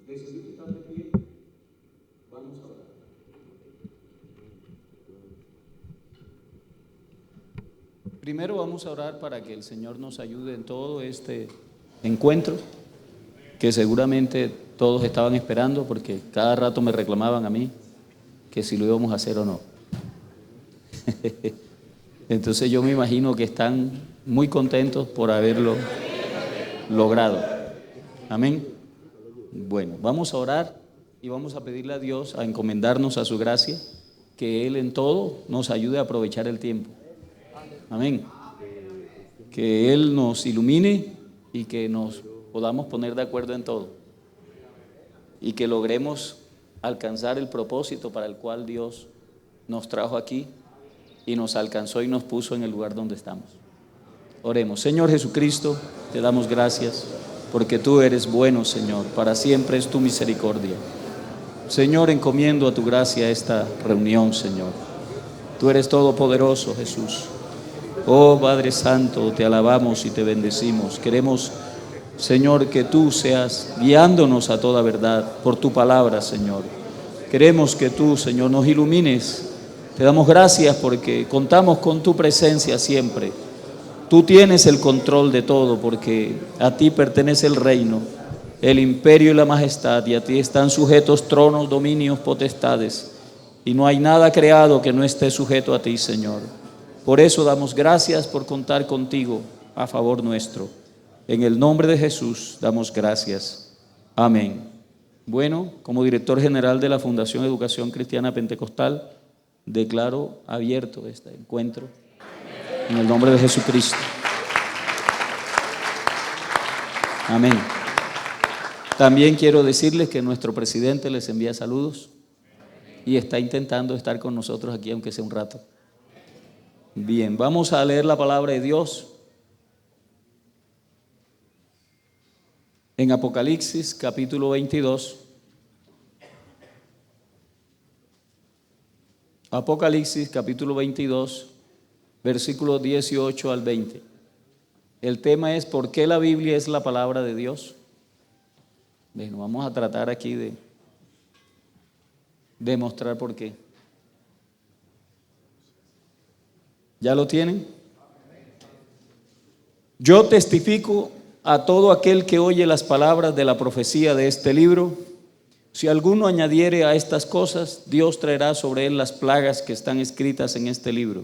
Necesito estar de pie. Vamos a orar. Primero vamos a orar para que el Señor nos ayude en todo este encuentro, que seguramente todos estaban esperando, porque cada rato me reclamaban a mí que si lo íbamos a hacer o no. Entonces yo me imagino que están muy contentos por haberlo logrado. Amén. Bueno, vamos a orar y vamos a pedirle a Dios, a encomendarnos a su gracia, que Él en todo nos ayude a aprovechar el tiempo. Amén. Que Él nos ilumine y que nos podamos poner de acuerdo en todo y que logremos alcanzar el propósito para el cual Dios nos trajo aquí y nos alcanzó y nos puso en el lugar donde estamos. Oremos. Señor Jesucristo, te damos gracias porque tú eres bueno, Señor, para siempre es tu misericordia. Señor, encomiendo a tu gracia esta reunión, Señor. Tú eres todopoderoso, Jesús. Oh Padre Santo, te alabamos y te bendecimos. Queremos, Señor, que tú seas guiándonos a toda verdad por tu palabra, Señor. Queremos que tú, Señor, nos ilumines. Te damos gracias porque contamos con tu presencia siempre. Tú tienes el control de todo porque a ti pertenece el reino, el imperio y la majestad, y a ti están sujetos tronos, dominios, potestades, y no hay nada creado que no esté sujeto a ti, Señor. Por eso damos gracias por contar contigo a favor nuestro. En el nombre de Jesús damos gracias. Amén. Bueno, como director general de la Fundación Educación Cristiana Pentecostal, declaro abierto este encuentro en el nombre de Jesucristo. Amén. También quiero decirles que nuestro presidente les envía saludos y está intentando estar con nosotros aquí, aunque sea un rato. Bien, vamos a leer la palabra de Dios en Apocalipsis capítulo 22. Apocalipsis capítulo 22, versículos 18 al 20. El tema es ¿por qué la Biblia es la palabra de Dios? Bueno, vamos a tratar aquí de demostrar por qué. ¿Ya lo tienen? Yo testifico a todo aquel que oye las palabras de la profecía de este libro. Si alguno añadiere a estas cosas, Dios traerá sobre él las plagas que están escritas en este libro.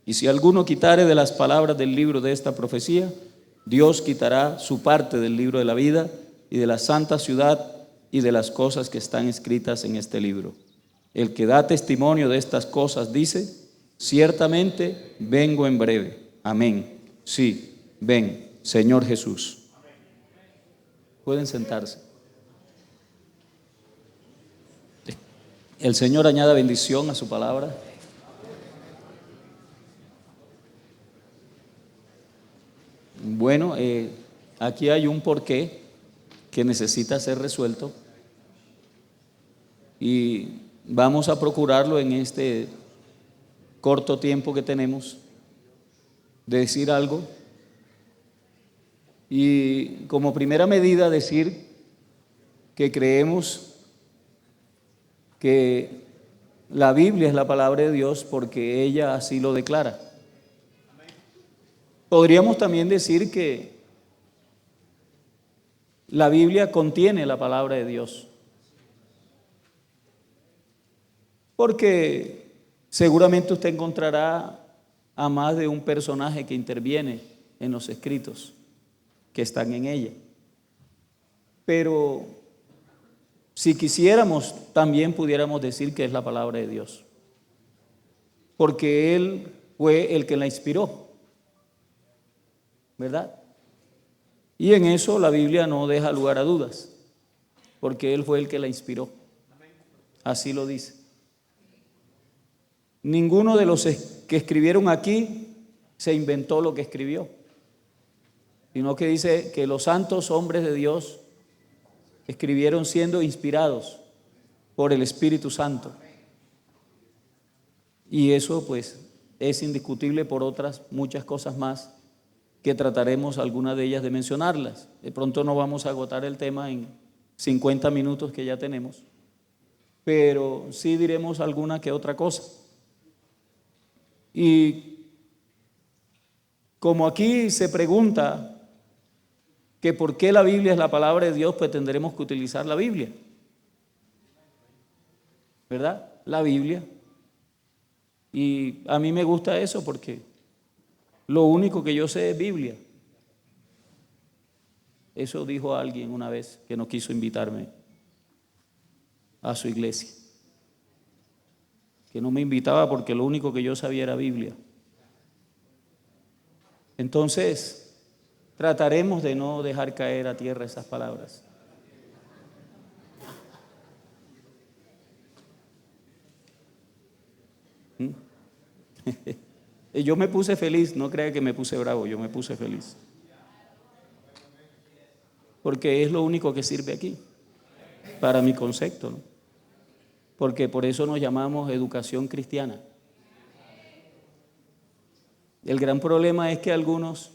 Y si alguno quitare de las palabras del libro de esta profecía, Dios quitará su parte del libro de la vida y de la santa ciudad y de las cosas que están escritas en este libro. El que da testimonio de estas cosas dice: ciertamente vengo en breve. Amén. Sí, ven, Señor Jesús. Pueden sentarse. El Señor añada bendición a su palabra. Bueno, aquí hay un porqué que necesita ser resuelto y vamos a procurarlo en este corto tiempo que tenemos de decir algo y como primera medida decir que creemos que la Biblia es la palabra de Dios porque ella así lo declara. Podríamos también decir que la Biblia contiene la palabra de Dios, porque seguramente usted encontrará a más de un personaje que interviene en los escritos que están en ella. Pero si quisiéramos, también pudiéramos decir que es la palabra de Dios, porque Él fue el que la inspiró, ¿verdad? Y en eso la Biblia no deja lugar a dudas, porque Él fue el que la inspiró. Así lo dice. Ninguno de los que escribieron aquí se inventó lo que escribió, sino que dice que los santos hombres de Dios escribieron siendo inspirados por el Espíritu Santo. Y eso pues es indiscutible por otras muchas cosas más que trataremos algunas de ellas de mencionarlas. De pronto no vamos a agotar el tema en 50 minutos que ya tenemos, pero sí diremos alguna que otra cosa. Y como aquí se pregunta que por qué la Biblia es la palabra de Dios, pues tendremos que utilizar la Biblia, ¿verdad? La Biblia. Y a mí me gusta eso porque lo único que yo sé es Biblia. Eso dijo alguien una vez que no quiso invitarme a su iglesia, que no me invitaba porque lo único que yo sabía era Biblia. Entonces, trataremos de no dejar caer a tierra esas palabras. Yo me puse feliz, no crea que me puse bravo, yo me puse feliz. Porque es lo único que sirve aquí, para mi concepto, ¿no? Porque por eso nos llamamos educación cristiana. El gran problema es que algunos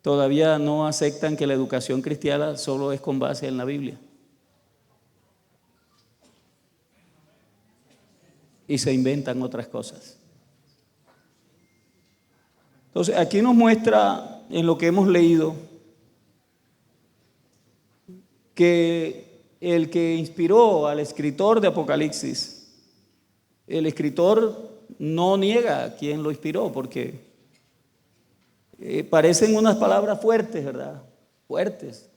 todavía no aceptan que la educación cristiana solo es con base en la Biblia. Y se inventan otras cosas. Entonces, aquí nos muestra en lo que hemos leído que el que inspiró al escritor de Apocalipsis, el escritor no niega quién lo inspiró, porque parecen unas palabras fuertes, ¿verdad? Fuertes.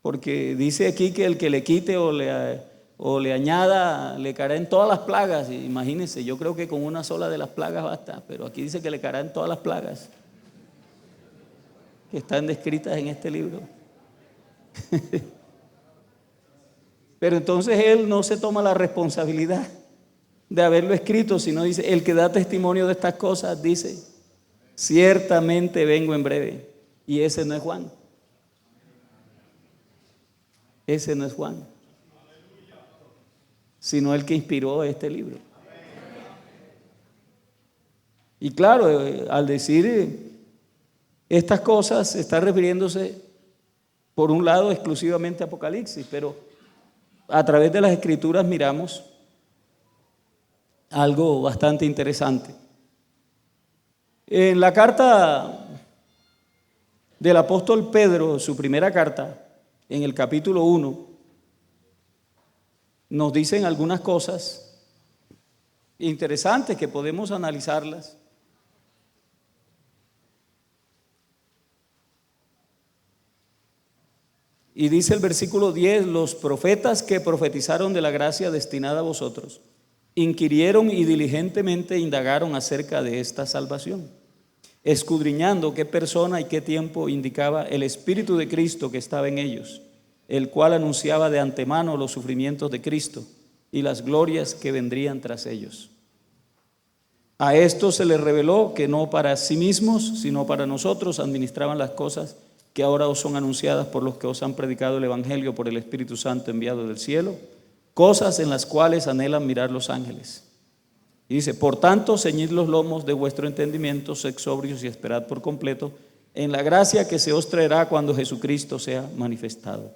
Porque dice aquí que el que le quite o le añada, le caerá en todas las plagas. Imagínense, yo creo que con una sola de las plagas basta, pero aquí dice que le caerá en todas las plagas que están descritas en este libro. Pero entonces él no se toma la responsabilidad de haberlo escrito, sino dice, el que da testimonio de estas cosas dice, ciertamente vengo en breve. Y ese no es Juan. Ese no es Juan, sino el que inspiró este libro. Y claro, al decir estas cosas, está refiriéndose, por un lado, exclusivamente a Apocalipsis, pero a través de las Escrituras miramos algo bastante interesante. En la carta del apóstol Pedro, su primera carta, en el capítulo 1, nos dicen algunas cosas interesantes que podemos analizarlas. Y dice el versículo 10, los profetas que profetizaron de la gracia destinada a vosotros, inquirieron y diligentemente indagaron acerca de esta salvación, escudriñando qué persona y qué tiempo indicaba el Espíritu de Cristo que estaba en ellos, el cual anunciaba de antemano los sufrimientos de Cristo y las glorias que vendrían tras ellos. A esto se les reveló que no para sí mismos, sino para nosotros administraban las cosas que ahora os son anunciadas por los que os han predicado el Evangelio por el Espíritu Santo enviado del cielo, cosas en las cuales anhelan mirar los ángeles. Y dice, por tanto, ceñid los lomos de vuestro entendimiento, sed sobrios y esperad por completo en la gracia que se os traerá cuando Jesucristo sea manifestado.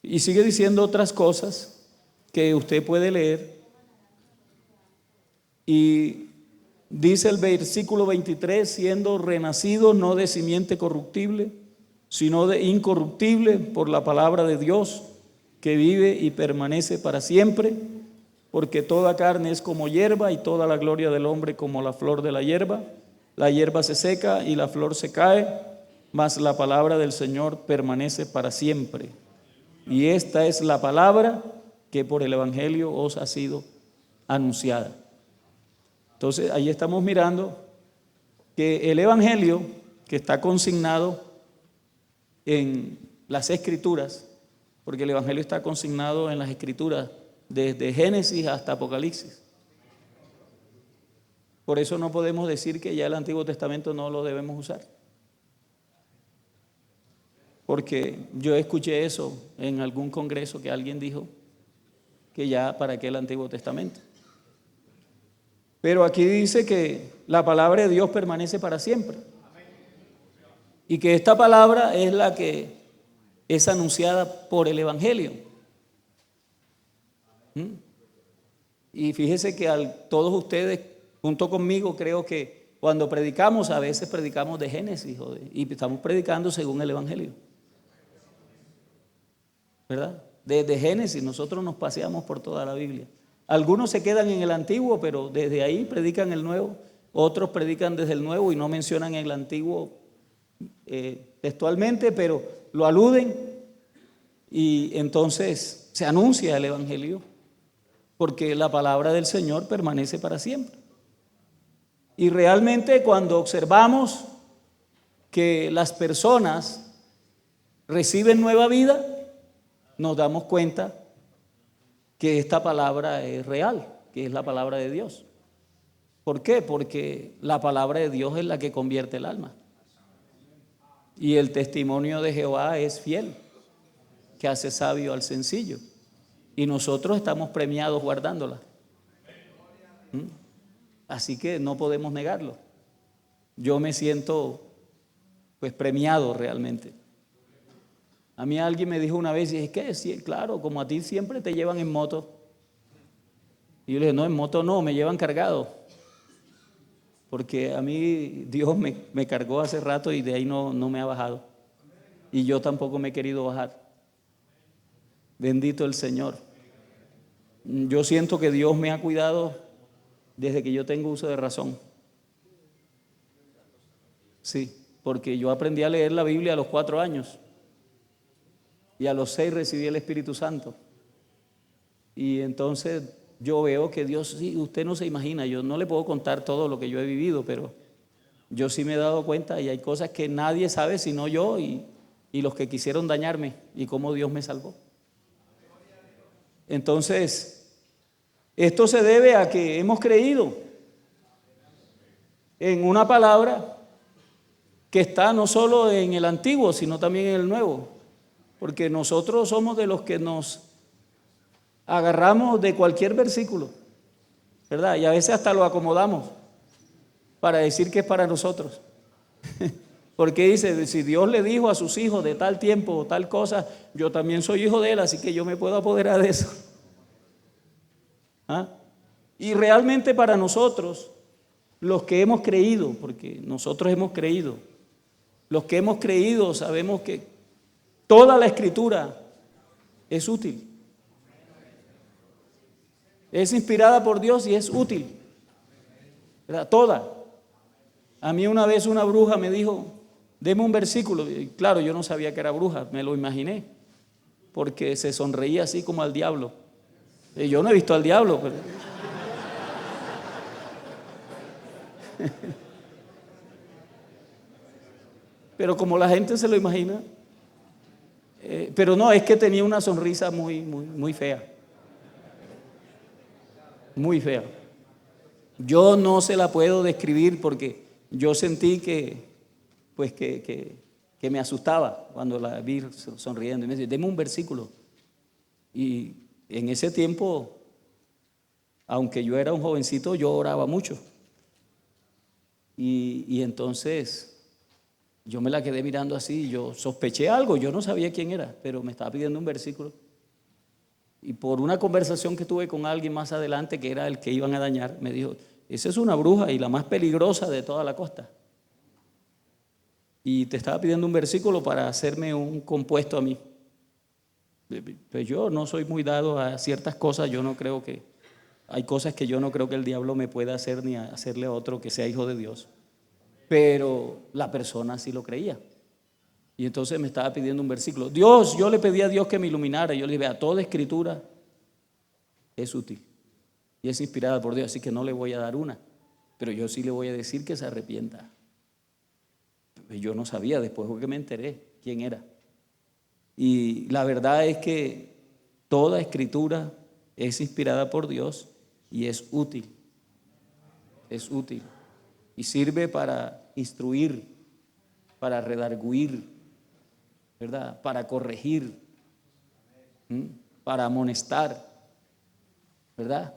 Y sigue diciendo otras cosas que usted puede leer. Y dice el versículo 23, siendo renacidos no de simiente corruptible, sino de incorruptible por la palabra de Dios, que vive y permanece para siempre, porque toda carne es como hierba y toda la gloria del hombre como la flor de la hierba se seca y la flor se cae, mas la palabra del Señor permanece para siempre. Y esta es la palabra que por el Evangelio os ha sido anunciada. Entonces, ahí estamos mirando que el Evangelio, que está consignado en las Escrituras, porque el Evangelio está consignado en las Escrituras desde Génesis hasta Apocalipsis. Por eso no podemos decir que ya el Antiguo Testamento no lo debemos usar. Porque yo escuché eso en algún congreso que alguien dijo que ya para qué el Antiguo Testamento. Pero aquí dice que la palabra de Dios permanece para siempre. y que esta palabra es la que es anunciada por el Evangelio. Y fíjese que todos ustedes, junto conmigo, creo que cuando predicamos, a veces predicamos de Génesis y estamos predicando según el Evangelio, ¿verdad? Desde Génesis nosotros nos paseamos por toda la Biblia. Algunos se quedan en el Antiguo, pero desde ahí predican el Nuevo. Otros predican desde el Nuevo y no mencionan el Antiguo textualmente, pero lo aluden, y entonces se anuncia el Evangelio, porque la palabra del Señor permanece para siempre. Y realmente cuando observamos que las personas reciben nueva vida, nos damos cuenta que esta palabra es real, que es la palabra de Dios. ¿Por qué? Porque la palabra de Dios es la que convierte el alma. Y el testimonio de Jehová es fiel, que hace sabio al sencillo. Y nosotros estamos premiados guardándola. Así que no podemos negarlo. Yo me siento pues premiado realmente. A mí alguien me dijo una vez, y es que sí, claro, como a ti siempre te llevan en moto. Y yo le dije, no, en moto no, me llevan cargado. Porque a mí Dios me cargó hace rato y de ahí no me ha bajado. Y yo tampoco me he querido bajar. Bendito el Señor. Yo siento que Dios me ha cuidado desde que yo tengo uso de razón. Sí, porque yo aprendí a leer la Biblia a los 4 años. Y a los 6 recibí el Espíritu Santo. Y entonces yo veo que Dios, sí, usted no se imagina, yo no le puedo contar todo lo que yo he vivido, pero yo sí me he dado cuenta y hay cosas que nadie sabe sino yo y los que quisieron dañarme, y cómo Dios me salvó. Entonces, esto se debe a que hemos creído en una palabra que está no solo en el Antiguo, sino también en el Nuevo. Porque nosotros somos de los que nos agarramos de cualquier versículo, ¿verdad? Y a veces hasta lo acomodamos para decir que es para nosotros. Porque dice, si Dios le dijo a sus hijos de tal tiempo o tal cosa, yo también soy hijo de él, así que yo me puedo apoderar de eso. ¿Ah? Y realmente para nosotros, los que hemos creído, porque nosotros hemos creído, los que hemos creído sabemos que toda la Escritura es útil. Es inspirada por Dios y es útil, ¿verdad? Toda. A mí una vez una bruja me dijo, deme un versículo. Y claro, yo no sabía que era bruja, me lo imaginé, porque se sonreía así como al diablo. Y yo no he visto al diablo, pero... pero como la gente se lo imagina. Pero no, es que tenía una sonrisa muy fea. Muy fea. Yo no se la puedo describir porque yo sentí que me asustaba cuando la vi sonriendo. Y me dice, deme un versículo. Y en ese tiempo, aunque yo era un jovencito, yo oraba mucho. Y entonces yo me la quedé mirando así, yo sospeché algo, yo no sabía quién era, pero me estaba pidiendo un versículo. Y por una conversación que tuve con alguien más adelante, que era el que iban a dañar, me dijo, esa es una bruja y la más peligrosa de toda la costa. Y te estaba pidiendo un versículo para hacerme un compuesto a mí. Pues yo no soy muy dado a ciertas cosas, yo no creo que... Hay cosas que yo no creo que el diablo me pueda hacer ni hacerle a otro que sea hijo de Dios. Pero la persona sí lo creía. Y entonces me estaba pidiendo un versículo. Yo le pedí a Dios que me iluminara. Yo le dije, a toda escritura es útil y es inspirada por Dios, así que no le voy a dar una, pero yo sí le voy a decir que se arrepienta. Yo no sabía, después fue que me enteré quién era. Y la verdad es que toda escritura es inspirada por Dios y es útil. Es útil. Y sirve para instruir, para redarguir, ¿verdad? Para corregir, para amonestar, ¿verdad?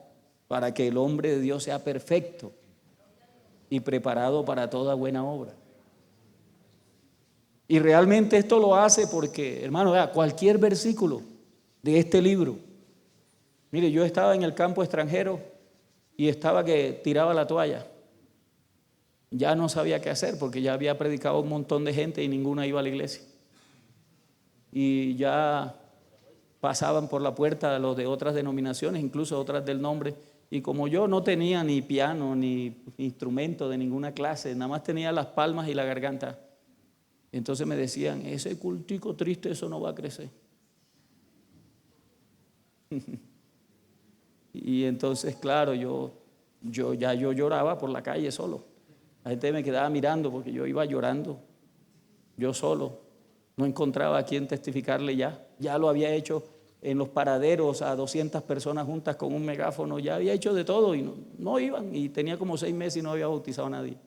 Para que el hombre de Dios sea perfecto y preparado para toda buena obra. Y realmente esto lo hace porque, hermano, vea, cualquier versículo de este libro. Mire, yo estaba en el campo extranjero y estaba que tiraba la toalla. Ya no sabía qué hacer porque ya había predicado un montón de gente y ninguna iba a la iglesia. Y ya pasaban por la puerta los de otras denominaciones, incluso otras del nombre. Y como yo no tenía ni piano ni instrumento de ninguna clase, nada más tenía las palmas y la garganta, entonces me decían, ese cultico triste, eso no va a crecer. Y entonces, claro, yo lloraba por la calle solo. La gente me quedaba mirando porque yo iba llorando, yo solo. No encontraba a quien testificarle ya. Ya lo había hecho en los paraderos a 200 personas juntas con un megáfono. Ya había hecho de todo y no iban. Y tenía como 6 meses y no había bautizado a nadie.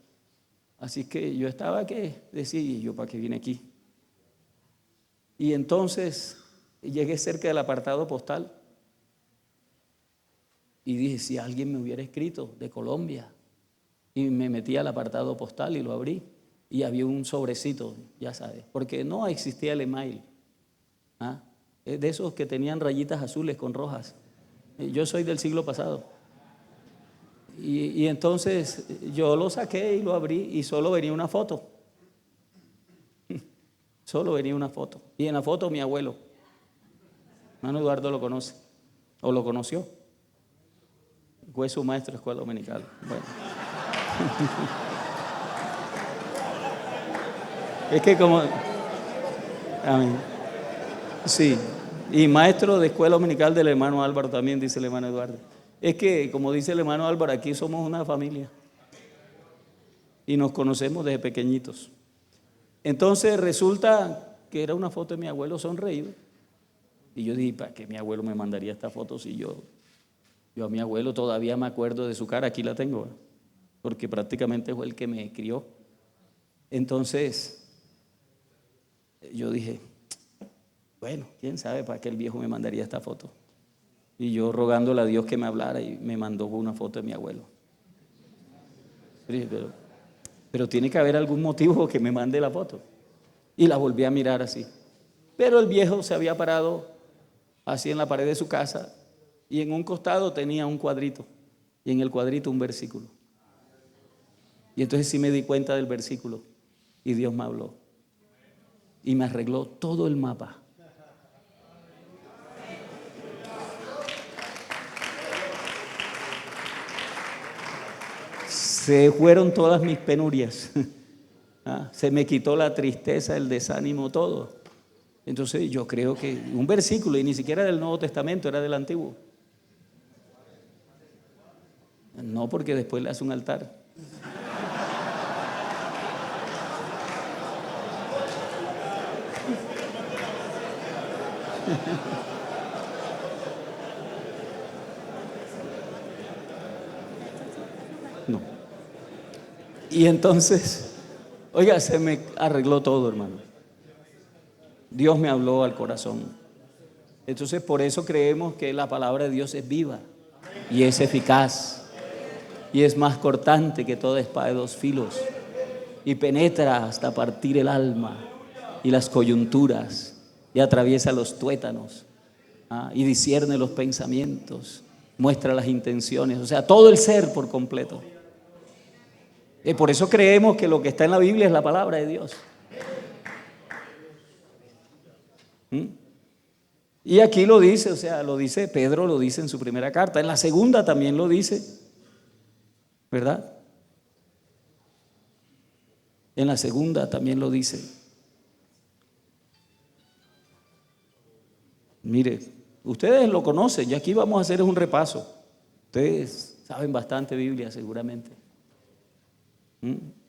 Así que yo estaba que decía, ¿y yo para qué vine aquí? Y entonces llegué cerca del apartado postal y dije, si alguien me hubiera escrito de Colombia, y me metí al apartado postal y lo abrí y había un sobrecito, ya sabes, porque no existía el email, ¿ah? De esos que tenían rayitas azules con rojas. Yo soy del siglo pasado. Y entonces yo lo saqué y lo abrí y solo venía una foto. Solo venía una foto. Y en la foto mi abuelo. Hermano Eduardo lo conoce. O lo conoció. Fue su maestro de escuela dominical. Bueno. Es que como... Amén. Sí. Y maestro de escuela dominical del hermano Álvaro también, dice el hermano Eduardo. Es que, como dice el hermano Álvaro, aquí somos una familia. Y nos conocemos desde pequeñitos. Entonces resulta que era una foto de mi abuelo sonreído. Y yo dije, ¿para qué mi abuelo me mandaría esta foto si yo a mi abuelo todavía me acuerdo de su cara? Aquí la tengo, ¿verdad? Porque prácticamente fue el que me crió. Entonces yo dije, bueno, quién sabe para qué el viejo me mandaría esta foto. Y yo rogándole a Dios que me hablara y me mandó una foto de mi abuelo. Pero tiene que haber algún motivo que me mande la foto. Y la volví a mirar así. Pero el viejo se había parado así en la pared de su casa y en un costado tenía un cuadrito y en el cuadrito un versículo. Y entonces sí me di cuenta del versículo y Dios me habló y me arregló todo el mapa. Se fueron todas mis penurias. Se me quitó la tristeza, el desánimo, todo. Entonces yo creo que un versículo, y ni siquiera del Nuevo Testamento, era del Antiguo. No, porque después le hace un altar. No. Y entonces, oiga, se me arregló todo, hermano. Dios me habló al corazón. Entonces, por eso creemos que la palabra de Dios es viva y es eficaz y es más cortante que toda espada de 2 filos y penetra hasta partir el alma y las coyunturas y atraviesa los tuétanos, y discierne los pensamientos, muestra las intenciones, o sea, todo el ser por completo. Y por eso creemos que lo que está en la Biblia es la palabra de Dios. Y aquí lo dice, o sea, lo dice Pedro, lo dice en su primera carta, en la segunda también lo dice, ¿verdad? En la segunda también lo dice. Mire, ustedes lo conocen y aquí vamos a hacer un repaso. Ustedes saben bastante Biblia seguramente.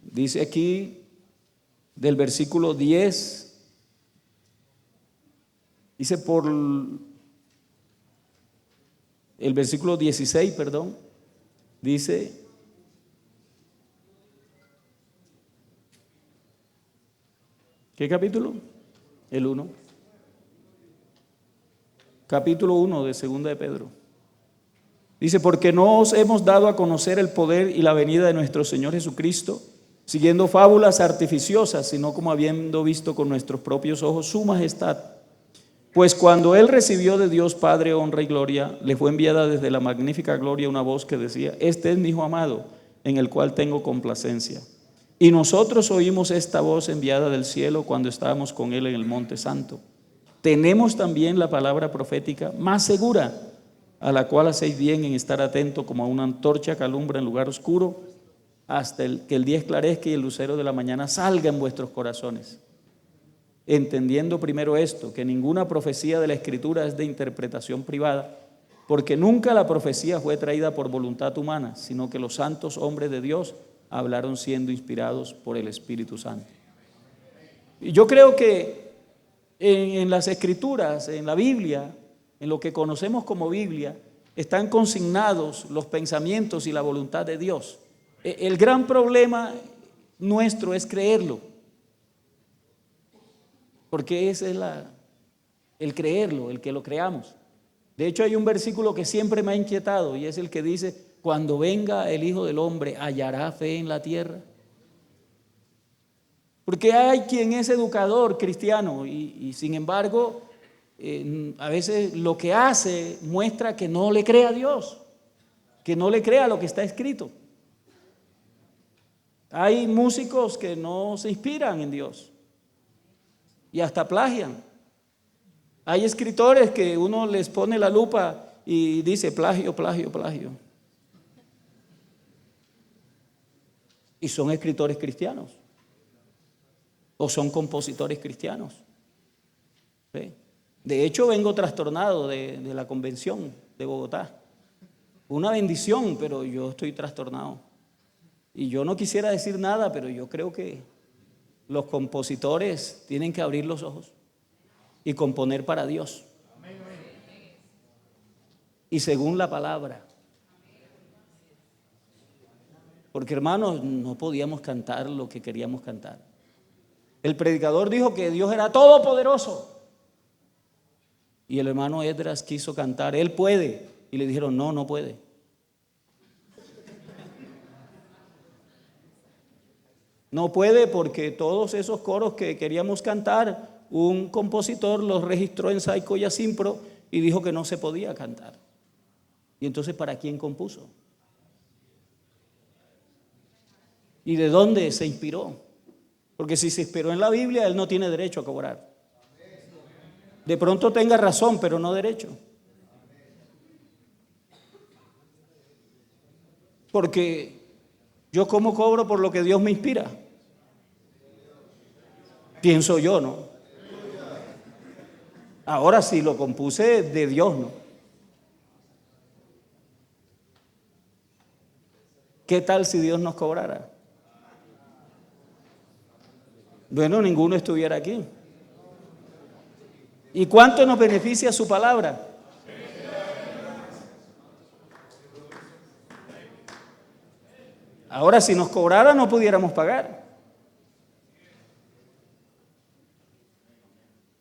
Dice aquí del versículo 10, dice por el versículo 16, perdón, dice: ¿qué capítulo? El 1. Capítulo 1 de Segunda de Pedro. Dice: porque no os hemos dado a conocer el poder y la venida de nuestro Señor Jesucristo siguiendo fábulas artificiosas, sino como habiendo visto con nuestros propios ojos su majestad. Pues cuando él recibió de Dios Padre honra y gloria, le fue enviada desde la magnífica gloria una voz que decía: este es mi Hijo amado, en el cual tengo complacencia. Y nosotros oímos esta voz enviada del cielo cuando estábamos con él en el monte santo. Tenemos también la palabra profética más segura, a la cual hacéis bien en estar atento como a una antorcha que alumbra en lugar oscuro, hasta que el día esclarezca y el lucero de la mañana salga en vuestros corazones. Entendiendo primero esto, que ninguna profecía de la Escritura es de interpretación privada, porque nunca la profecía fue traída por voluntad humana, sino que los santos hombres de Dios hablaron siendo inspirados por el Espíritu Santo. Y yo creo que en las Escrituras, en la Biblia, en lo que conocemos como Biblia, están consignados los pensamientos y la voluntad de Dios. El gran problema nuestro es creerlo, porque ese es el creerlo, el que lo creamos. De hecho, hay un versículo que siempre me ha inquietado y es el que dice: cuando venga el Hijo del Hombre, ¿hallará fe en la tierra? Porque hay quien es educador cristiano y sin embargo, a veces lo que hace muestra que no le cree a Dios, que no le crea lo que está escrito. Hay músicos que no se inspiran en Dios y hasta plagian. Hay escritores que uno les pone la lupa y dice plagio, plagio, plagio. Y son escritores cristianos o son compositores cristianos. ¿Sí? De hecho, vengo trastornado de la convención de Bogotá. Una bendición, pero yo estoy trastornado. Y yo no quisiera decir nada, pero yo creo que los compositores tienen que abrir los ojos y componer para Dios. Y según la palabra. Porque, hermanos, no podíamos cantar lo que queríamos cantar. El predicador dijo que Dios era todopoderoso. Y el hermano Esdras quiso cantar, él puede. Y le dijeron, no, no puede. No puede porque todos esos coros que queríamos cantar, un compositor los registró en Saico y Asimpro y dijo que no se podía cantar. Y entonces, ¿para quién compuso? ¿Y de dónde se inspiró? Porque si se inspiró en la Biblia, él no tiene derecho a cobrar. De pronto tenga razón, pero no derecho. Porque yo ¿cómo cobro por lo que Dios me inspira? Pienso yo, ¿no? Ahora sí, lo compuse de Dios, ¿no? ¿Qué tal si Dios nos cobrara? Bueno, ninguno estuviera aquí. ¿Y cuánto nos beneficia su palabra? Ahora, si nos cobrara, no pudiéramos pagar.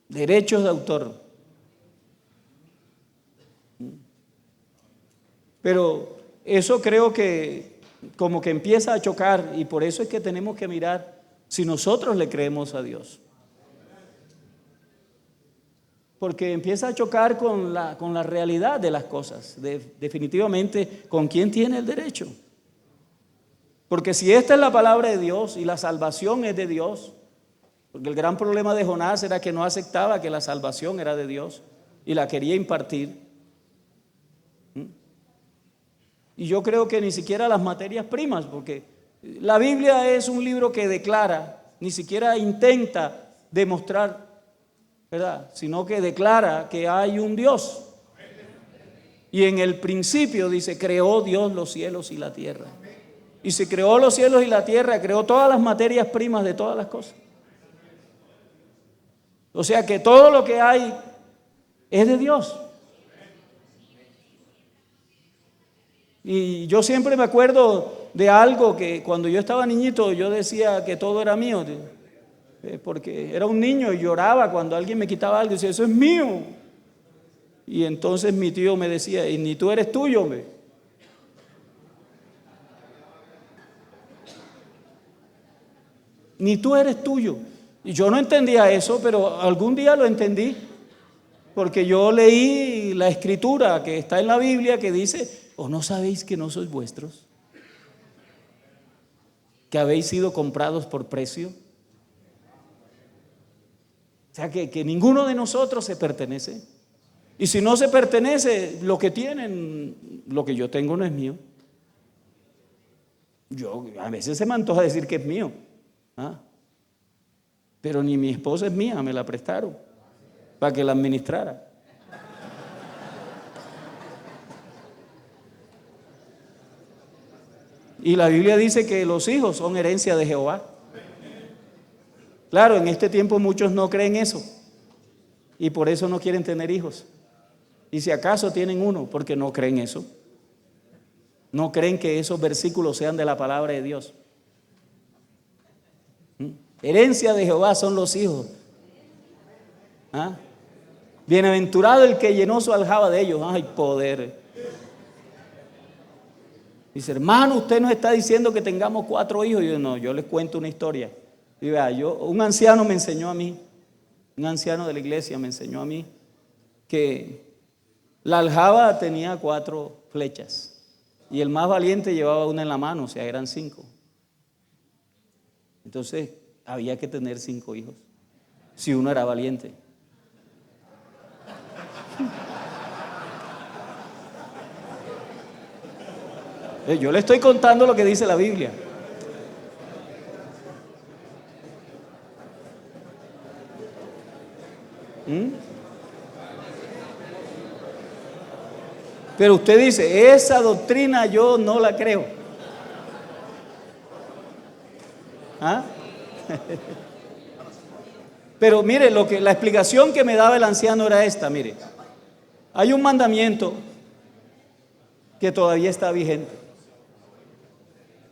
Derechos de autor. Pero eso creo que como que empieza a chocar y por eso es que tenemos que mirar si nosotros le creemos a Dios. Porque empieza a chocar con la realidad de las cosas. Definitivamente, ¿con quién tiene el derecho? Porque si esta es la palabra de Dios y la salvación es de Dios, porque el gran problema de Jonás era que no aceptaba que la salvación era de Dios y la quería impartir. Y yo creo que ni siquiera las materias primas, porque la Biblia es un libro que declara, ni siquiera intenta demostrar, ¿verdad? Sino que declara que hay un Dios. Y en el principio dice, creó Dios los cielos y la tierra. Y si creó los cielos y la tierra, creó todas las materias primas de todas las cosas. O sea que todo lo que hay es de Dios. Y yo siempre me acuerdo de algo que cuando yo estaba niñito yo decía que todo era mío. Porque era un niño y lloraba cuando alguien me quitaba algo y decía, eso es mío. Y entonces mi tío me decía, y ni tú eres tuyo, hombre. ni tú eres tuyo. Y yo no entendía eso, pero algún día lo entendí, porque yo leí la escritura que está en la Biblia que dice, ¿o no sabéis que no sois vuestros? ¿Que habéis sido comprados por precio? O sea, que ninguno de nosotros se pertenece. Y si no se pertenece, lo que tienen, lo que yo tengo no es mío. Yo a veces se me antoja decir que es mío. Pero ni mi esposa es mía, me la prestaron para que la administrara. Y la Biblia dice que los hijos son herencia de Jehová. Claro, en este tiempo muchos no creen eso y por eso no quieren tener hijos. Y si acaso tienen uno, porque no creen eso. No creen que esos versículos sean de la palabra de Dios. Herencia de Jehová son los hijos. Bienaventurado el que llenó su aljaba de ellos. ¡Ay, poder! Dice, hermano, usted nos está diciendo que tengamos 4 hijos. Y yo, no, yo les cuento una historia. Y vea, un anciano me enseñó a mí, un anciano de la iglesia me enseñó a mí que la aljaba tenía 4 flechas y el más valiente llevaba una en la mano, o sea, eran 5. Entonces, había que tener 5 hijos, si uno era valiente. Yo le estoy contando lo que dice la Biblia. Pero usted dice, esa doctrina yo no la creo. Pero mire, la explicación que me daba el anciano era esta, mire. Hay un mandamiento que todavía está vigente.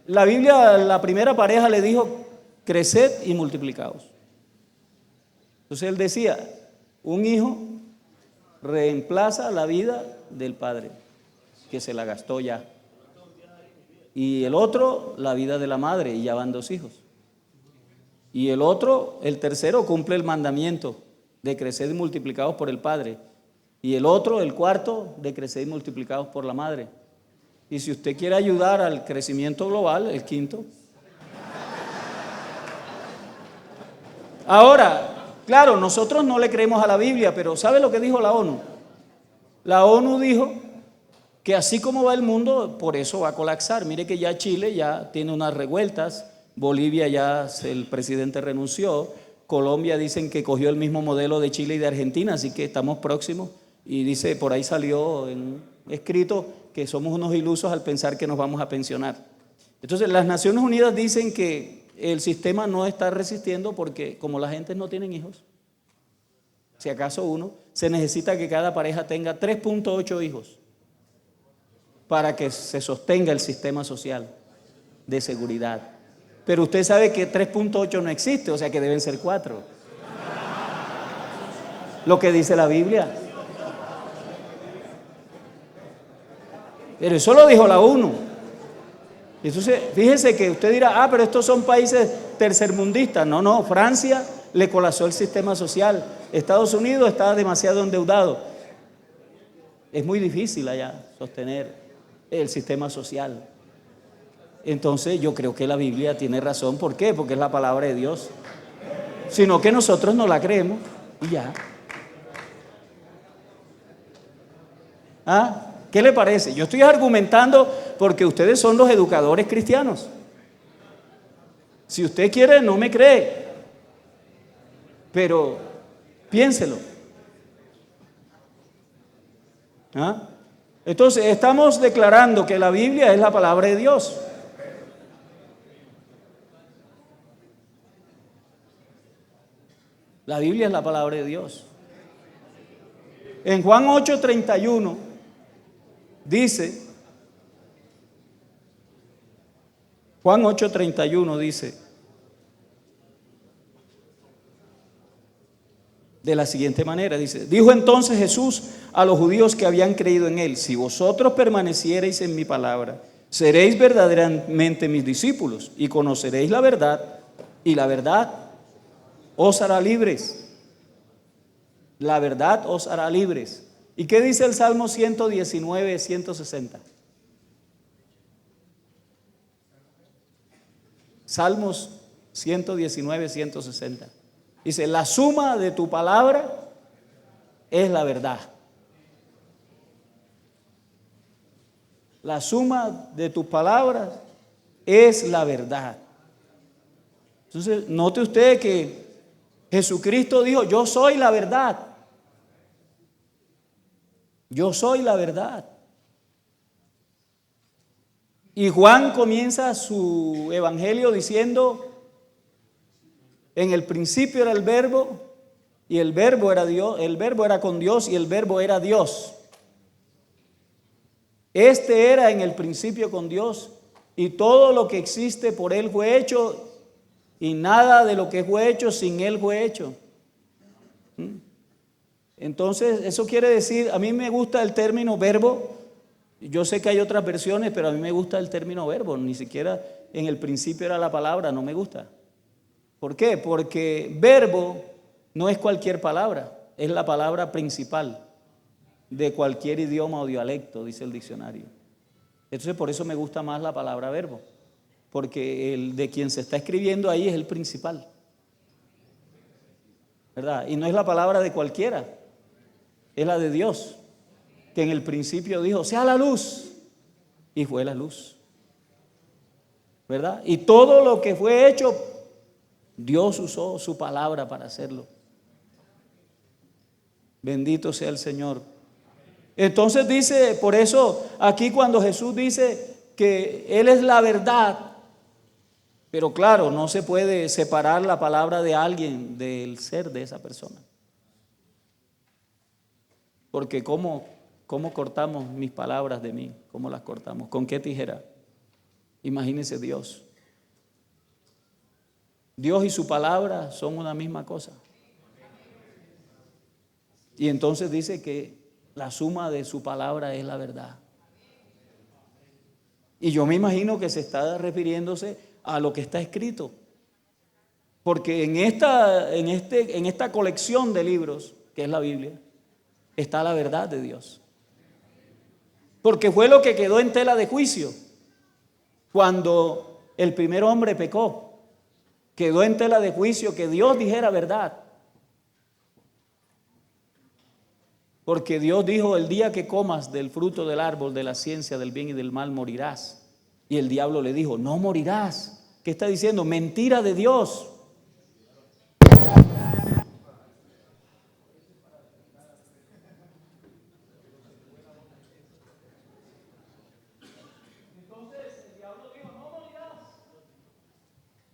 La Biblia, la primera pareja le dijo, creced y multiplicaos. Entonces él decía, un hijo reemplaza la vida del padre, que se la gastó ya. Y el otro, la vida de la madre, y ya van 2 hijos. Y el otro, el tercero, cumple el mandamiento de crecer y multiplicados por el padre. Y el otro, el cuarto, de crecer y multiplicados por la madre. Y si usted quiere ayudar al crecimiento global, el quinto. Ahora, claro, nosotros no le creemos a la Biblia, pero ¿sabe lo que dijo la ONU? La ONU dijo que así como va el mundo, por eso va a colapsar. Mire que ya Chile ya tiene unas revueltas, Bolivia ya el presidente renunció, Colombia dicen que cogió el mismo modelo de Chile y de Argentina, así que estamos próximos. Y dice, por ahí salió escrito que somos unos ilusos al pensar que nos vamos a pensionar. Entonces las Naciones Unidas dicen que el sistema no está resistiendo porque como la gente no tienen hijos, si acaso uno, se necesita que cada pareja tenga 3.8 hijos para que se sostenga el sistema social de seguridad. Pero usted sabe que 3.8 no existe, o sea que deben ser 4. Lo que dice la Biblia. Pero eso lo dijo la ONU. Entonces, fíjese que usted dirá, pero estos son países tercermundistas. No, Francia le colapsó el sistema social. Estados Unidos está demasiado endeudado. Es muy difícil allá sostener el sistema social. Entonces, yo creo que la Biblia tiene razón. ¿Por qué? Porque es la palabra de Dios. Sino que nosotros no la creemos y ya. ¿Qué le parece? Yo estoy argumentando porque ustedes son los educadores cristianos. Si usted quiere, no me cree, pero piénselo. Entonces, estamos declarando que la Biblia es la palabra de Dios. La Biblia es la palabra de Dios. En Juan 8:31 dice, Juan 8:31 dice de la siguiente manera, dice, dijo entonces Jesús a los judíos que habían creído en él, si vosotros permaneciereis en mi palabra, seréis verdaderamente mis discípulos y conoceréis la verdad y la verdad os hará libres. La verdad os hará libres. ¿Y qué dice el Salmo 119, 160? Salmos 119, 160. Dice, la suma de tu palabra es la verdad. La suma de tus palabras es la verdad. Entonces, note usted que Jesucristo dijo, yo soy la verdad. Yo soy la verdad. Y Juan comienza su evangelio diciendo, en el principio era el verbo, y el verbo era Dios, el verbo era con Dios y el verbo era Dios. Este era en el principio con Dios, y todo lo que existe por Él fue hecho, y nada de lo que fue hecho sin Él fue hecho. Entonces, eso quiere decir, a mí me gusta el término verbo. Yo sé que hay otras versiones, pero a mí me gusta el término verbo. Ni siquiera en el principio era la palabra, no me gusta. ¿Por qué? Porque verbo no es cualquier palabra, es la palabra principal de cualquier idioma o dialecto, dice el diccionario. Entonces, por eso me gusta más la palabra verbo, porque el de quien se está escribiendo ahí es el principal, ¿verdad? Y no es la palabra de cualquiera, es la de Dios, que en el principio dijo, sea la luz, y fue la luz, ¿verdad? Y todo lo que fue hecho, Dios usó su palabra para hacerlo. Bendito sea el Señor. Entonces dice, por eso aquí cuando Jesús dice que Él es la verdad, pero claro, no se puede separar la palabra de alguien del ser de esa persona. Porque ¿cómo cortamos mis palabras de mí? ¿Cómo las cortamos? ¿Con qué tijera? Imagínense Dios. Dios y su palabra son una misma cosa. Y entonces dice que la suma de su palabra es la verdad. Y yo me imagino que se está refiriéndose a lo que está escrito. Porque en esta colección de libros, que es la Biblia, está la verdad de Dios. Porque fue lo que quedó en tela de juicio cuando el primer hombre pecó. Quedó en tela de juicio que Dios dijera verdad. Porque Dios dijo, el día que comas del fruto del árbol de la ciencia del bien y del mal morirás. Y el diablo le dijo, no morirás. ¿Qué está diciendo? Mentira de Dios. Entonces el diablo dijo, no morirás.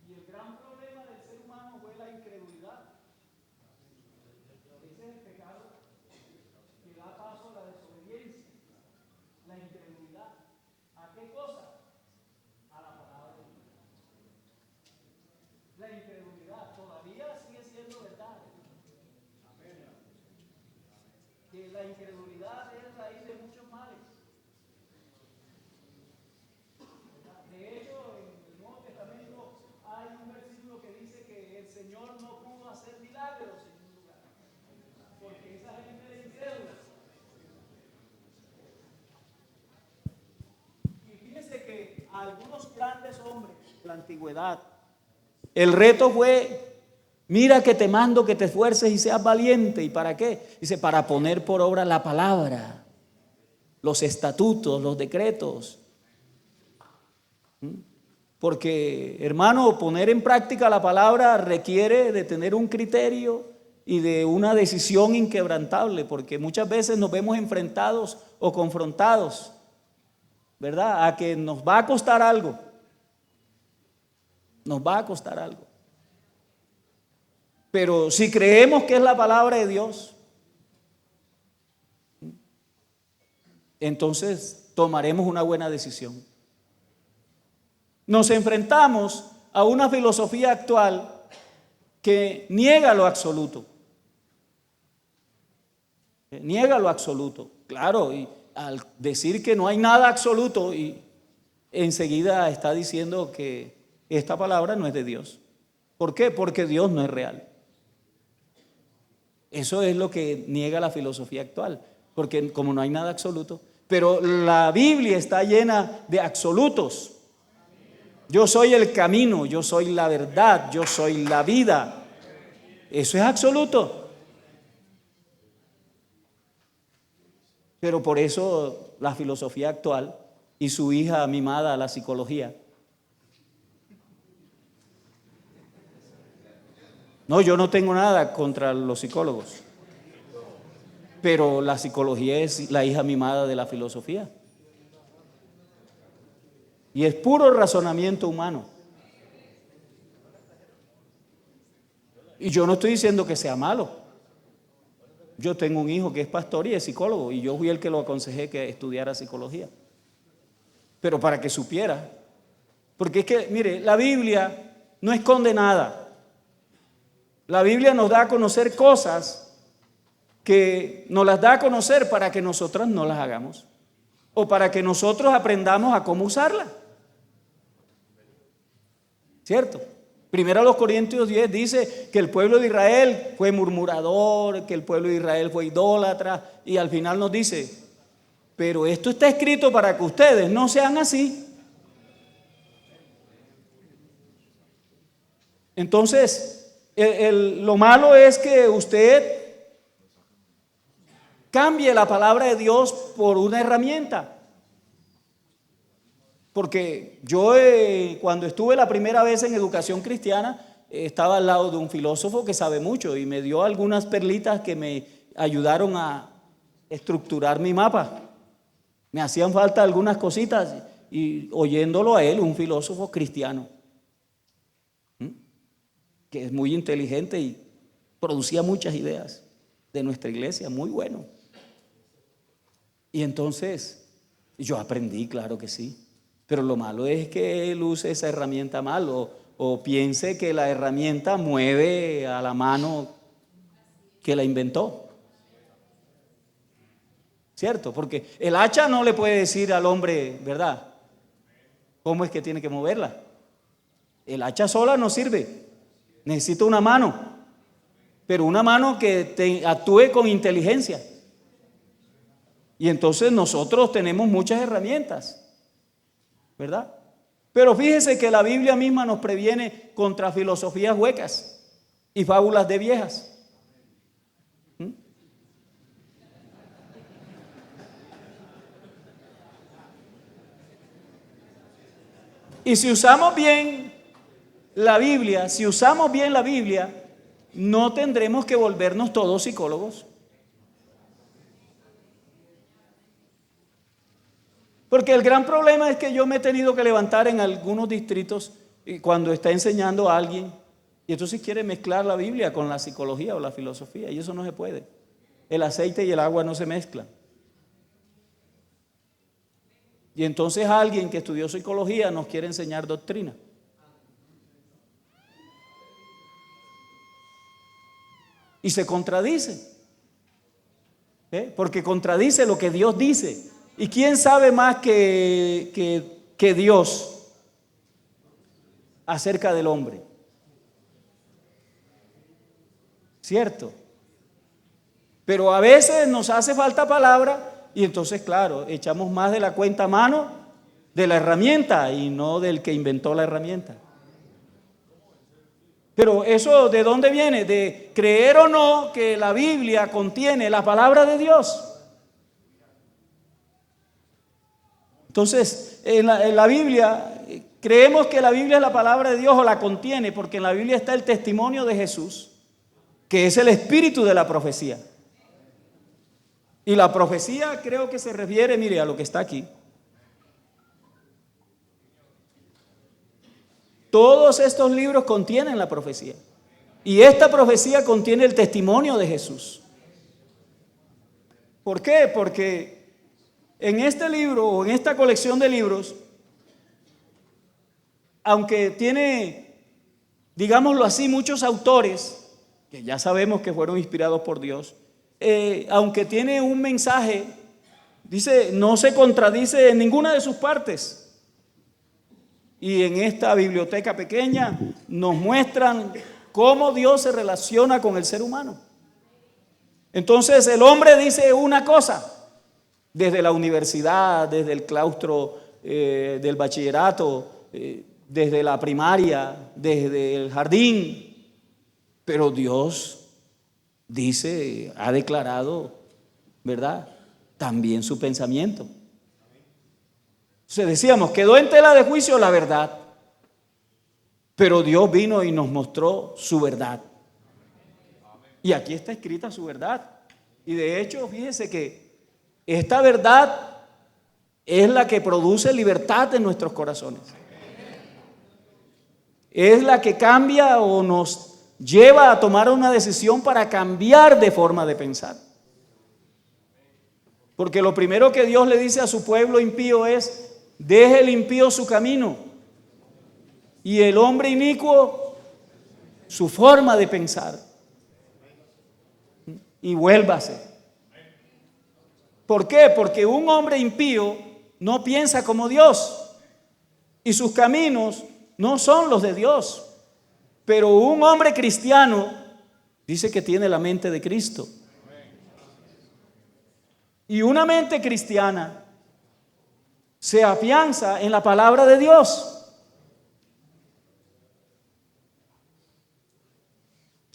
Y el gran problema del ser humano fue la incredulidad. Ese es el pecado que da paso a la desobediencia, la incredulidad. ¿A qué cosa? A la palabra de Dios. La incredulidad todavía sigue siendo verdad. Que la incredulidad es raíz de muchos males. De hecho, en el Nuevo Testamento hay un versículo que dice que el Señor no pudo hacer milagros en un lugar, porque esa gente era incrédula. Y fíjense que a algunos grandes hombres de la antigüedad, el reto fue, mira que te mando que te esfuerces y seas valiente. ¿Y para qué? Dice, para poner por obra la palabra, los estatutos, los decretos. Porque, hermano, poner en práctica la palabra requiere de tener un criterio y de una decisión inquebrantable, porque muchas veces nos vemos enfrentados o confrontados, ¿verdad? A que nos va a costar algo. Nos va a costar algo. Pero si creemos que es la palabra de Dios, entonces tomaremos una buena decisión. Nos enfrentamos a una filosofía actual que niega lo absoluto. Niega lo absoluto. Claro, y al decir que no hay nada absoluto, y enseguida está diciendo que esta palabra no es de Dios. ¿Por qué? Porque Dios no es real. Eso es lo que niega la filosofía actual, porque como no hay nada absoluto, pero la Biblia está llena de absolutos. Yo soy el camino, yo soy la verdad, yo soy la vida. Eso es absoluto. Pero por eso la filosofía actual y su hija mimada, la psicología. No, yo no tengo nada contra los psicólogos, pero la psicología es la hija mimada de la filosofía. Y es puro razonamiento humano. Y yo no estoy diciendo que sea malo. Yo tengo un hijo que es pastor y es psicólogo, y yo fui el que lo aconsejé que estudiara psicología. Pero para que supiera, porque es que, mire, la Biblia no esconde nada. La Biblia nos da a conocer cosas que nos las da a conocer para que nosotras no las hagamos, o para que nosotros aprendamos a cómo usarla. ¿Cierto? Primero a los Corintios 10 dice que el pueblo de Israel fue murmurador, que el pueblo de Israel fue idólatra, y al final nos dice, pero esto está escrito para que ustedes no sean así. Entonces, lo malo es que usted cambie la palabra de Dios por una herramienta. Porque yo cuando estuve la primera vez en educación cristiana, estaba al lado de un filósofo que sabe mucho y me dio algunas perlitas que me ayudaron a estructurar mi mapa. Me hacían falta algunas cositas y oyéndolo a él, un filósofo cristiano, que es muy inteligente y producía muchas ideas de nuestra iglesia, muy bueno. Y entonces yo aprendí, claro que sí. Pero lo malo es que él use esa herramienta mal o piense que la herramienta mueve a la mano que la inventó. ¿Cierto? Porque el hacha no le puede decir al hombre, ¿verdad?, cómo es que tiene que moverla. El hacha sola no sirve. Necesita una mano, pero una mano que actúe con inteligencia. Y entonces nosotros tenemos muchas herramientas, ¿verdad? Pero fíjese que la Biblia misma nos previene contra filosofías huecas y fábulas de viejas. Y si usamos bien la Biblia, no tendremos que volvernos todos psicólogos. Porque el gran problema es que yo me he tenido que levantar en algunos distritos cuando está enseñando a alguien y entonces quiere mezclar la Biblia con la psicología o la filosofía, y eso no se puede. El aceite y el agua no se mezclan. Y entonces alguien que estudió psicología nos quiere enseñar doctrina. Y se contradice, porque contradice lo que Dios dice. ¿Y quién sabe más que Dios acerca del hombre? ¿Cierto? Pero a veces nos hace falta palabra y entonces, claro, echamos más de la cuenta a mano de la herramienta y no del que inventó la herramienta. Pero eso, ¿de dónde viene? De creer o no que la Biblia contiene la palabra de Dios. Entonces, en la Biblia, creemos que la Biblia es la palabra de Dios o la contiene, porque en la Biblia está el testimonio de Jesús, que es el espíritu de la profecía. Y la profecía creo que se refiere, mire, a lo que está aquí. Todos estos libros contienen la profecía. Y esta profecía contiene el testimonio de Jesús. ¿Por qué? Porque en este libro o en esta colección de libros, aunque tiene, digámoslo así, muchos autores, que ya sabemos que fueron inspirados por Dios, aunque tiene un mensaje, dice, no se contradice en ninguna de sus partes. y en esta biblioteca pequeña nos muestran cómo Dios se relaciona con el ser humano. Entonces el hombre dice una cosa, desde la universidad, desde el claustro del bachillerato, desde la primaria, desde el jardín, pero Dios dice, ha declarado, ¿verdad?, también su pensamiento. Entonces decíamos, quedó en tela de juicio la verdad, pero Dios vino y nos mostró su verdad. Y aquí está escrita su verdad. Y de hecho, fíjese que esta verdad es la que produce libertad en nuestros corazones. Es la que cambia o nos lleva a tomar una decisión para cambiar de forma de pensar. Porque lo primero que Dios le dice a su pueblo impío es: deje el impío su camino y el hombre inicuo su forma de pensar, y vuélvase. ¿Por qué? Porque un hombre impío no piensa como Dios y sus caminos no son los de Dios. Pero un hombre cristiano dice que tiene la mente de Cristo. Y una mente cristiana se afianza en la palabra de Dios.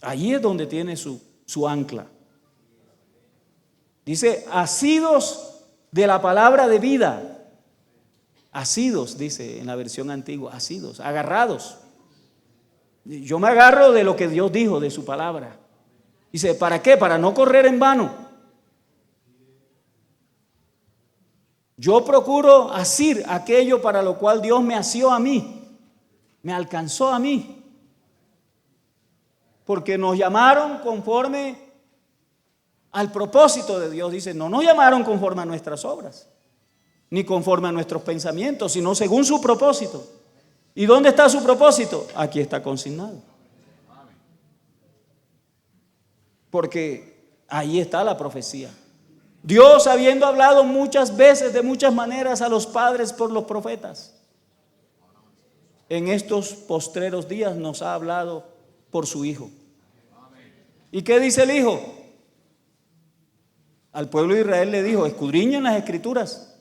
Allí es donde tiene su ancla. Dice, asidos de la palabra de vida. Asidos, dice en la versión antigua, asidos, agarrados. Yo me agarro de lo que Dios dijo, de su palabra. Dice, ¿para qué? Para no correr en vano. Yo procuro asir aquello para lo cual Dios me asió a mí, me alcanzó a mí. Porque nos llamaron conforme al propósito de Dios. Dice, no nos llamaron conforme a nuestras obras, ni conforme a nuestros pensamientos, sino según su propósito. ¿Y dónde está su propósito? Aquí está consignado. Porque ahí está la profecía. Dios, habiendo hablado muchas veces, de muchas maneras, a los padres por los profetas, en estos postreros días nos ha hablado por su Hijo. ¿Y qué dice el Hijo? Al pueblo de Israel le dijo, escudriñen las Escrituras.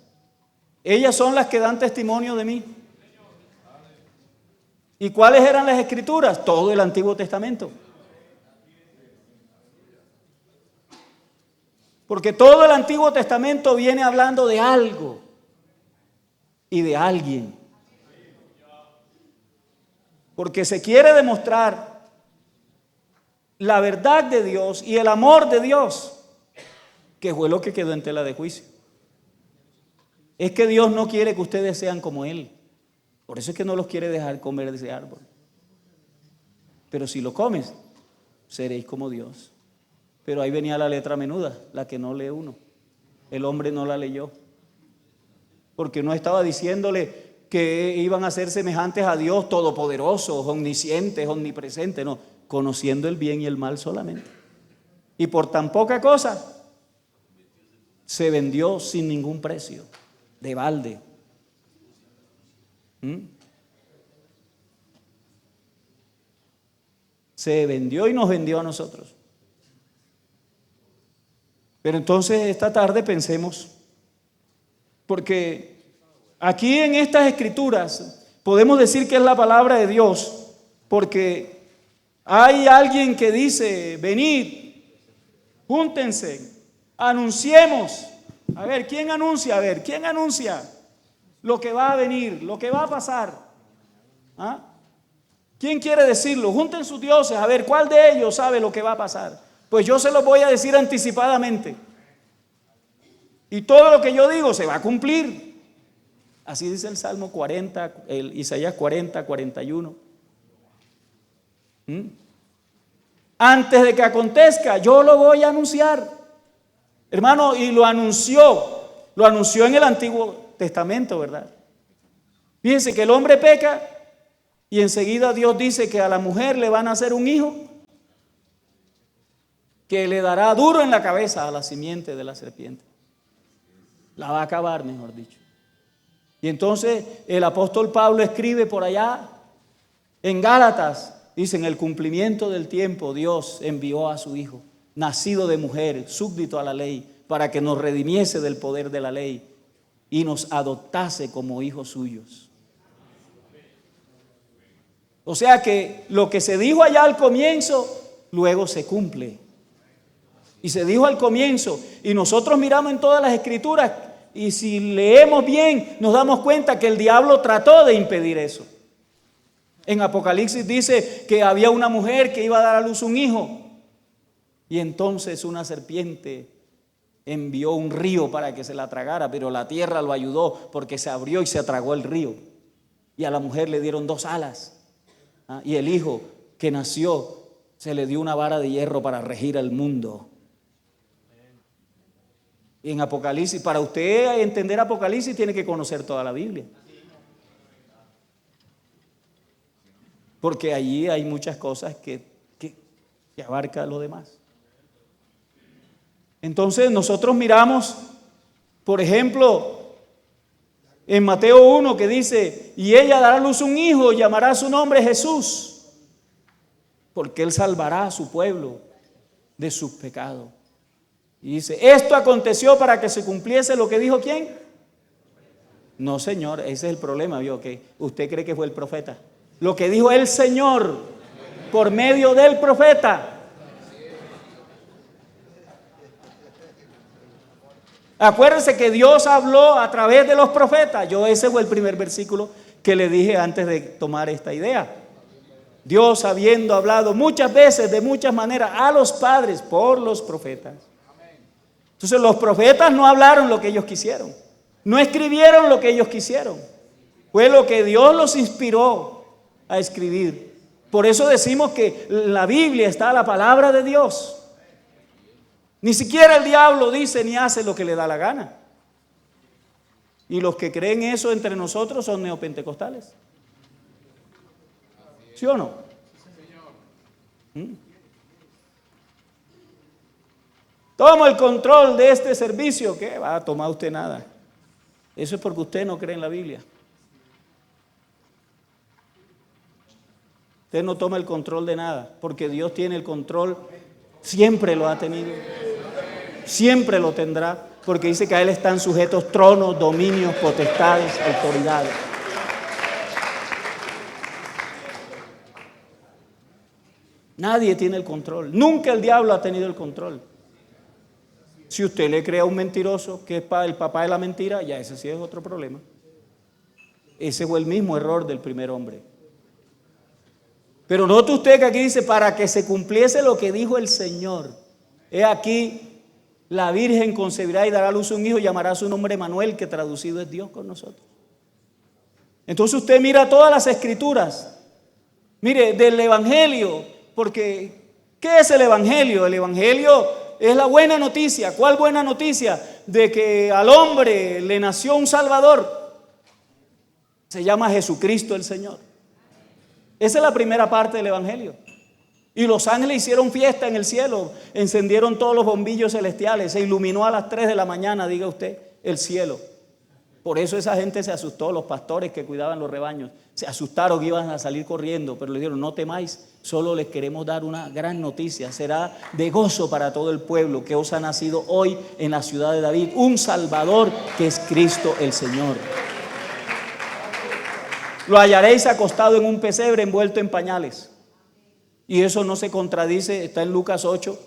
Ellas son las que dan testimonio de mí. ¿Y cuáles eran las Escrituras? Todo el Antiguo Testamento. Porque todo el Antiguo Testamento viene hablando de algo y de alguien. Porque se quiere demostrar la verdad de Dios y el amor de Dios, que fue lo que quedó en tela de juicio. Es que Dios no quiere que ustedes sean como Él. Por eso es que no los quiere dejar comer de ese árbol. Pero si lo comes, seréis como Dios. Pero ahí venía la letra menuda, la que no lee uno. El hombre no la leyó. Porque no estaba diciéndole que iban a ser semejantes a Dios todopoderosos, omniscientes, omnipresentes. No, conociendo el bien y el mal solamente. Y por tan poca cosa, se vendió sin ningún precio, de balde. Se vendió y nos vendió a nosotros. Pero entonces esta tarde pensemos, porque aquí en estas escrituras podemos decir que es la palabra de Dios, porque hay alguien que dice, venid, júntense, anunciemos. A ver, ¿quién anuncia? A ver, ¿quién anuncia lo que va a venir, lo que va a pasar? ¿Ah? ¿Quién quiere decirlo? Junten sus dioses, a ver, ¿cuál de ellos sabe lo que va a pasar? Pues yo se lo voy a decir anticipadamente. Y todo lo que yo digo se va a cumplir. Así dice el Salmo 40, el Isaías 40, 41. Antes de que acontezca, yo lo voy a anunciar. Hermano, y lo anunció en el Antiguo Testamento, ¿verdad? Fíjense que el hombre peca y enseguida Dios dice que a la mujer le van a hacer un hijo que le dará duro en la cabeza a la simiente de la serpiente. La va a acabar, mejor dicho. Y entonces el apóstol Pablo escribe por allá en Gálatas, dice: en el cumplimiento del tiempo Dios envió a su Hijo, nacido de mujer, súbdito a la ley, para que nos redimiese del poder de la ley y nos adoptase como hijos suyos. O sea que lo que se dijo allá al comienzo, luego se cumple. Y se dijo al comienzo, y nosotros miramos en todas las escrituras, y si leemos bien, nos damos cuenta que el diablo trató de impedir eso. En Apocalipsis dice que había una mujer que iba a dar a luz un hijo, y entonces una serpiente envió un río para que se la tragara, pero la tierra lo ayudó porque se abrió y se tragó el río. Y a la mujer le dieron 2 alas. Y el hijo que nació se le dio una vara de hierro para regir al mundo. Y en Apocalipsis, para usted entender Apocalipsis, tiene que conocer toda la Biblia. Porque allí hay muchas cosas que abarca lo demás. Entonces nosotros miramos, por ejemplo, en Mateo 1 que dice: y ella dará a luz un hijo y llamará su nombre Jesús, porque él salvará a su pueblo de sus pecados. Y dice: esto aconteció para que se cumpliese lo que dijo ¿quién? No, señor, ese es el problema, ¿vio? Que usted cree que fue el profeta. Lo que dijo el Señor por medio del profeta. Acuérdense que Dios habló a través de los profetas. Ese fue el primer versículo que le dije antes de tomar esta idea. Dios, habiendo hablado muchas veces, de muchas maneras, a los padres por los profetas. Entonces los profetas no hablaron lo que ellos quisieron, no escribieron lo que ellos quisieron. Fue lo que Dios los inspiró a escribir. Por eso decimos que en la Biblia está la palabra de Dios. Ni siquiera el diablo dice ni hace lo que le da la gana. Y los que creen eso entre nosotros son neopentecostales. ¿Sí o no? Tomo el control de este servicio. ¿Qué va a tomar usted nada? Eso es porque usted no cree en la Biblia. Usted no toma el control de nada, porque Dios tiene el control, siempre lo ha tenido, siempre lo tendrá, porque dice que a Él están sujetos tronos, dominios, potestades, autoridades. Nadie tiene el control, nunca el diablo ha tenido el control. Si usted le cree a un mentiroso que es el papá de la mentira, ya ese sí es otro problema. Ese fue el mismo error del primer hombre. Pero note usted que aquí dice: para que se cumpliese lo que dijo el Señor. He aquí, la Virgen concebirá y dará a luz un hijo, y llamará su nombre Emanuel, que traducido es Dios con nosotros. Entonces usted mira todas las escrituras. Mire, del Evangelio, porque ¿qué es el Evangelio? El Evangelio es la buena noticia. ¿Cuál buena noticia? De que al hombre le nació un Salvador. Se llama Jesucristo el Señor. Esa es la primera parte del Evangelio. Y los ángeles hicieron fiesta en el cielo, encendieron todos los bombillos celestiales, se iluminó a las 3 de la mañana, diga usted, el cielo. Por eso esa gente se asustó, los pastores que cuidaban los rebaños, se asustaron que iban a salir corriendo, pero le dijeron: no temáis, solo les queremos dar una gran noticia, será de gozo para todo el pueblo, que os ha nacido hoy en la ciudad de David un Salvador, que es Cristo el Señor. Lo hallaréis acostado en un pesebre envuelto en pañales. Y eso no se contradice, está en Lucas 8,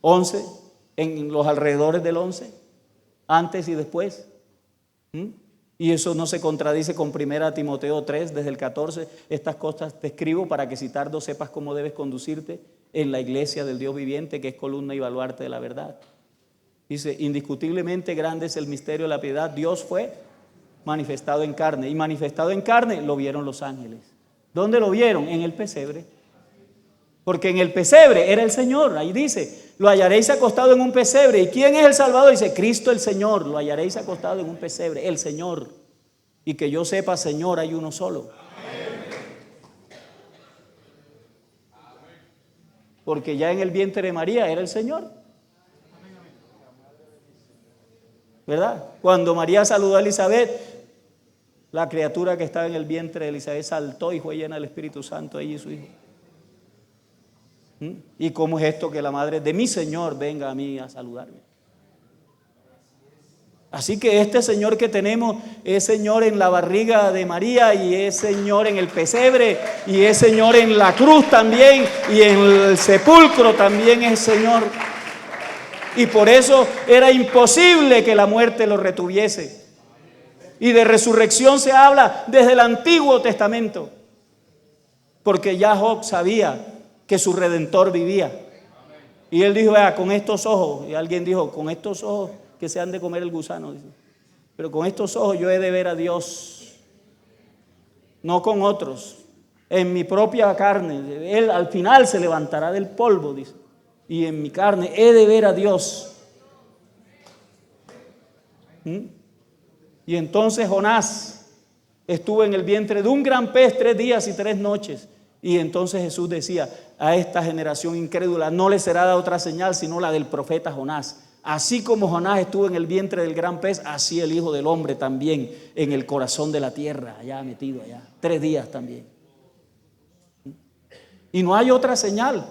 11, en los alrededores del 11, antes y después. Y eso no se contradice con 1 Timoteo 3, desde el 14. Estas cosas te escribo para que si tardo sepas cómo debes conducirte en la iglesia del Dios viviente, que es columna y baluarte de la verdad. Dice: indiscutiblemente grande es el misterio de la piedad. Dios fue manifestado en carne, y manifestado en carne lo vieron los ángeles. ¿Dónde lo vieron? En el pesebre. Porque en el pesebre era el Señor. Ahí dice: lo hallaréis acostado en un pesebre. ¿Y quién es el Salvador? Dice: Cristo el Señor. Lo hallaréis acostado en un pesebre, el Señor. Y que yo sepa, Señor, hay uno solo. Porque ya en el vientre de María era el Señor, ¿verdad? Cuando María saludó a Elizabeth, La criatura que estaba en el vientre de Elizabeth saltó y fue llena del Espíritu Santo, ella y su hijo. ¿Y cómo es esto que la madre de mi Señor venga a mí a saludarme? Así que este Señor que tenemos es Señor en la barriga de María, y es Señor en el pesebre, y es Señor en la cruz también, y en el sepulcro también es Señor. Y por eso era imposible que la muerte lo retuviese. Y de resurrección se habla desde el Antiguo Testamento, porque ya Job sabía que su Redentor vivía. Y él dijo: vea, con estos ojos, y alguien dijo: con estos ojos que se han de comer el gusano, dice, pero con estos ojos yo he de ver a Dios, no con otros, en mi propia carne. Él al final se levantará del polvo, dice, y en mi carne he de ver a Dios. Y entonces Jonás estuvo en el vientre de un gran pez 3 días y 3 noches. Y entonces Jesús decía: a esta generación incrédula no le será dada otra señal sino la del profeta Jonás. Así como Jonás estuvo en el vientre del gran pez, así el Hijo del Hombre también en el corazón de la tierra, allá metido allá, 3 días también. Y no hay otra señal.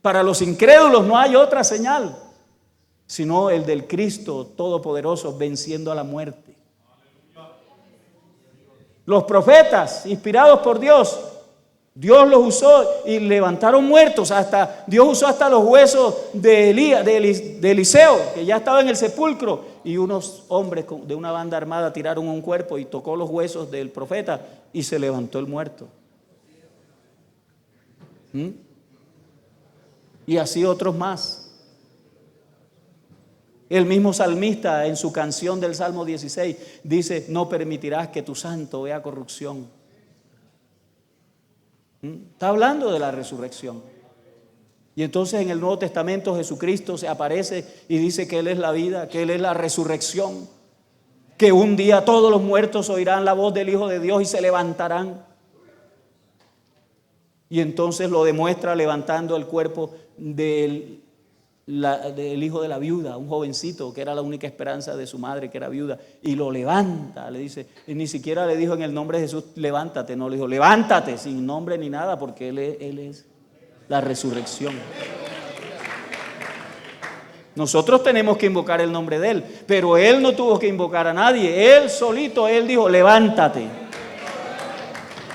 Para los incrédulos no hay otra señal, sino el del Cristo Todopoderoso venciendo a la muerte. Los profetas, inspirados por Dios, Dios los usó y levantaron muertos. Dios usó hasta los huesos de Eliseo, que ya estaba en el sepulcro, y unos hombres de una banda armada tiraron un cuerpo y tocó los huesos del profeta y se levantó el muerto. Y así otros más. El mismo salmista en su canción del Salmo 16 dice: no permitirás que tu santo vea corrupción. Está hablando de la resurrección. Y entonces en el Nuevo Testamento Jesucristo se aparece y dice que Él es la vida, que Él es la resurrección, que un día todos los muertos oirán la voz del Hijo de Dios y se levantarán. Y entonces lo demuestra levantando el cuerpo del hijo de la viuda, un jovencito que era la única esperanza de su madre, que era viuda, y lo levanta, le dice, y ni siquiera le dijo en el nombre de Jesús: levántate, no, le dijo: levántate, sin nombre ni nada, porque Él es la resurrección. Nosotros tenemos que invocar el nombre de Él, pero Él no tuvo que invocar a nadie. Él solito, Él dijo: levántate.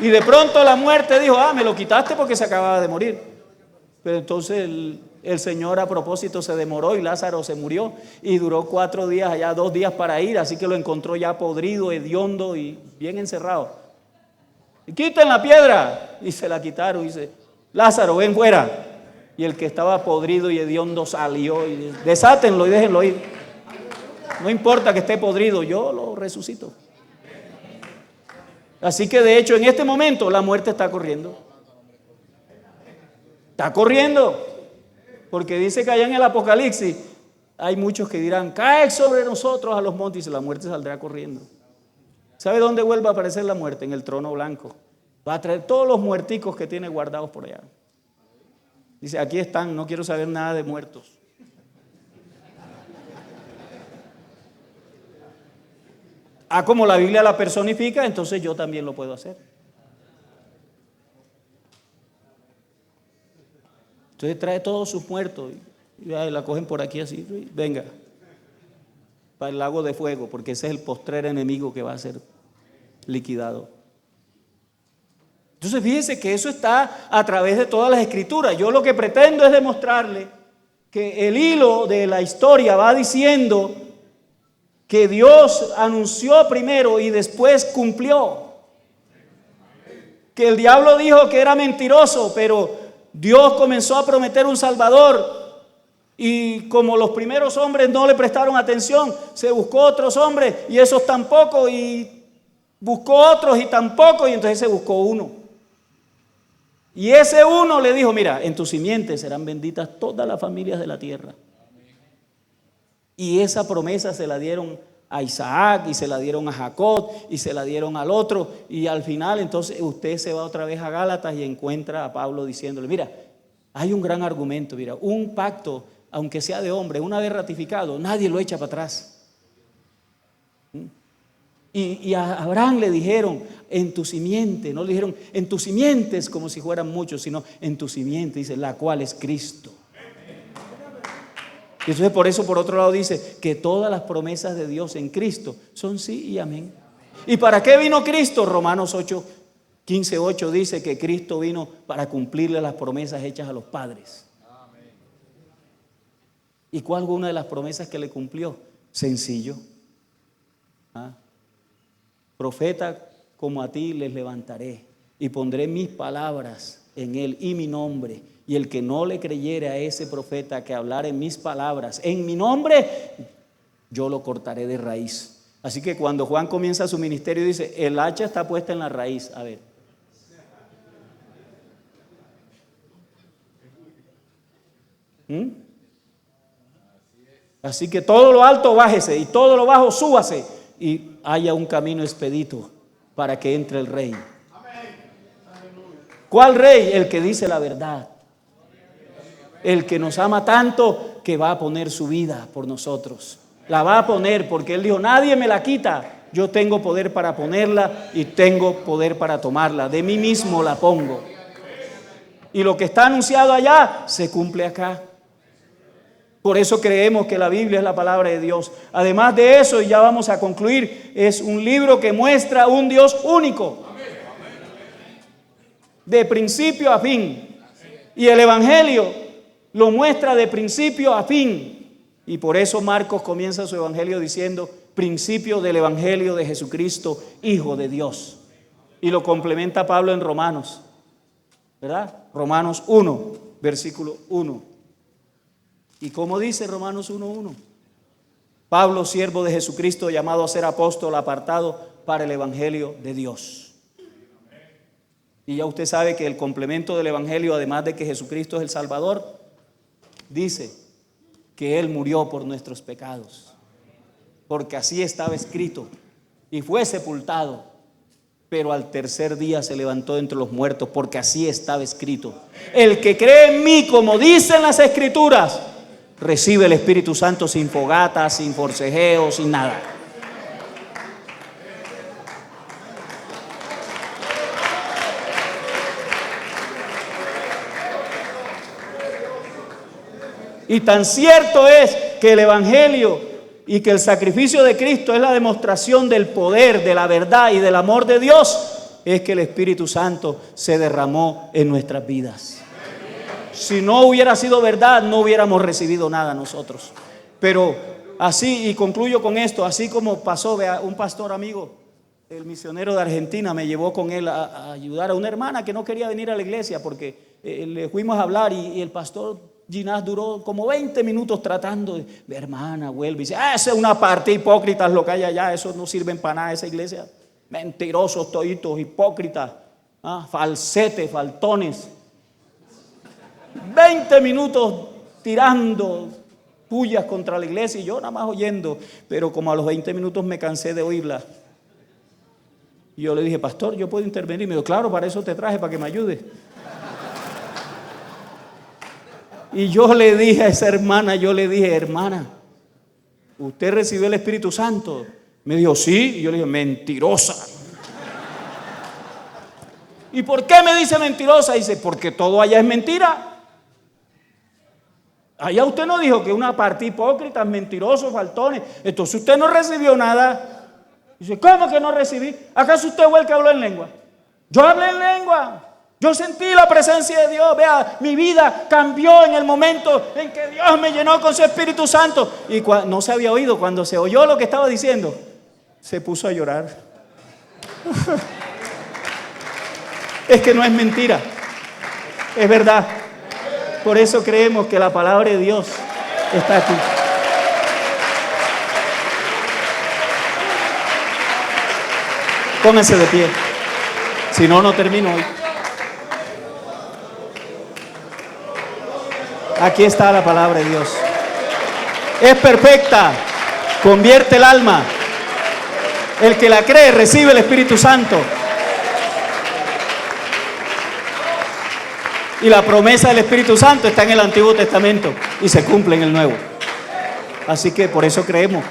Y de pronto la muerte dijo: me lo quitaste porque se acababa de morir. Pero entonces el Señor a propósito se demoró y Lázaro se murió y duró 4 días allá, 2 días para ir, así que lo encontró ya podrido, hediondo y bien encerrado. Y quiten la piedra, y se la quitaron y dice: Lázaro, ven fuera. Y el que estaba podrido y hediondo salió y dice: desátenlo y déjenlo ir. No importa que esté podrido, yo lo resucito. Así que de hecho en este momento la muerte está corriendo. Está corriendo. Porque dice que allá en el Apocalipsis hay muchos que dirán: cae sobre nosotros a los montes, y la muerte saldrá corriendo. ¿Sabe dónde vuelve a aparecer la muerte? En el trono blanco. Va a traer todos los muerticos que tiene guardados por allá. Dice: aquí están, no quiero saber nada de muertos. Como la Biblia la personifica, entonces yo también lo puedo hacer. Entonces trae todos sus muertos y la cogen por aquí así, y venga, para el lago de fuego, porque ese es el postrer enemigo que va a ser liquidado. Entonces fíjese que eso está a través de todas las escrituras. Yo lo que pretendo es demostrarle que el hilo de la historia va diciendo que Dios anunció primero y después cumplió. Que el diablo dijo que era mentiroso, pero Dios comenzó a prometer un Salvador, y como los primeros hombres no le prestaron atención, se buscó otros hombres y esos tampoco, y buscó otros y tampoco, y entonces se buscó uno. Y ese uno le dijo: mira, en tu simiente serán benditas todas las familias de la tierra. Y esa promesa se la dieron a Isaac, y se la dieron a Jacob, y se la dieron al otro, y al final entonces usted se va otra vez a Gálatas y encuentra a Pablo diciéndole: mira, hay un gran argumento, mira, un pacto, aunque sea de hombre, una vez ratificado, nadie lo echa para atrás. Y a Abraham le dijeron, en tu simiente, no le dijeron en tus simientes como si fueran muchos, sino en tu simiente, dice, la cual es Cristo. Y entonces por eso, por otro lado, dice que todas las promesas de Dios en Cristo son sí y amén. ¿Y para qué vino Cristo? Romanos 15:8 dice que Cristo vino para cumplirle las promesas hechas a los padres. ¿Y cuál fue una de las promesas que le cumplió? Sencillo. Profeta como a ti les levantaré y pondré mis palabras en él y mi nombre. Y el que no le creyere a ese profeta que hablare mis palabras en mi nombre, yo lo cortaré de raíz. Así que cuando Juan comienza su ministerio dice, el hacha está puesta en la raíz. A ver. Así que todo lo alto bájese y todo lo bajo súbase y haya un camino expedito para que entre el rey. ¿Cuál rey? El que dice la verdad. El que nos ama tanto que va a poner su vida por nosotros. La va a poner porque él dijo, nadie me la quita. Yo tengo poder para ponerla y tengo poder para tomarla. De mí mismo la pongo. Y lo que está anunciado allá se cumple acá. Por eso creemos que la Biblia es la palabra de Dios. Además de eso, y ya vamos a concluir, es un libro que muestra un Dios único. De principio a fin. Y el Evangelio lo muestra de principio a fin. Y por eso Marcos comienza su Evangelio diciendo, principio del Evangelio de Jesucristo, Hijo de Dios. Y lo complementa Pablo en Romanos, ¿verdad? Romanos 1, versículo 1. ¿Y cómo dice Romanos 1:1? Pablo, siervo de Jesucristo, llamado a ser apóstol, apartado para el Evangelio de Dios. Y ya usted sabe que el complemento del Evangelio, además de que Jesucristo es el Salvador, dice que Él murió por nuestros pecados, porque así estaba escrito, y fue sepultado, pero al tercer día se levantó entre los muertos, porque así estaba escrito. El que cree en mí, como dicen las Escrituras, recibe el Espíritu Santo sin fogata, sin forcejeo, sin nada. Y tan cierto es que el Evangelio y que el sacrificio de Cristo es la demostración del poder, de la verdad y del amor de Dios, es que el Espíritu Santo se derramó en nuestras vidas. Si no hubiera sido verdad, no hubiéramos recibido nada nosotros. Pero así, y concluyo con esto, así como pasó, vea, un pastor amigo, el misionero de Argentina, me llevó con él a ayudar a una hermana que no quería venir a la iglesia porque le fuimos a hablar y el pastor Ginás duró como 20 minutos tratando de, hermana, vuelve y dice, esa es una parte hipócritas lo que hay allá, eso no sirven para nada esa iglesia, mentirosos toditos, hipócritas, falsetes, faltones. 20 minutos tirando pullas contra la iglesia y yo nada más oyendo, pero como a los 20 minutos me cansé de oírla. Y yo le dije, pastor, ¿yo puedo intervenir? Y me dijo, claro, para eso te traje, para que me ayudes. Y yo le dije a esa hermana, hermana, ¿usted recibió el Espíritu Santo? Me dijo, sí. Y yo le dije, mentirosa. ¿Y por qué me dice mentirosa? Dice, porque todo allá es mentira. Allá usted no dijo que una parte hipócrita, mentirosos, faltones. Entonces usted no recibió nada. Dice, ¿cómo que no recibí? ¿Acaso usted fue el que habló en lengua? Yo hablé en lengua. Yo sentí la presencia de Dios. Vea, mi vida cambió en el momento en que Dios me llenó con su Espíritu Santo. Y no se había oído. Cuando se oyó lo que estaba diciendo, se puso a llorar. Es que no es mentira, es verdad. Por eso creemos que la palabra de Dios está aquí. Pónganse de pie. Si no, no termino hoy. Aquí está la palabra de Dios. Es perfecta, convierte el alma. El que la cree recibe el Espíritu Santo. Y la promesa del Espíritu Santo está en el Antiguo Testamento y se cumple en el Nuevo. Así que por eso creemos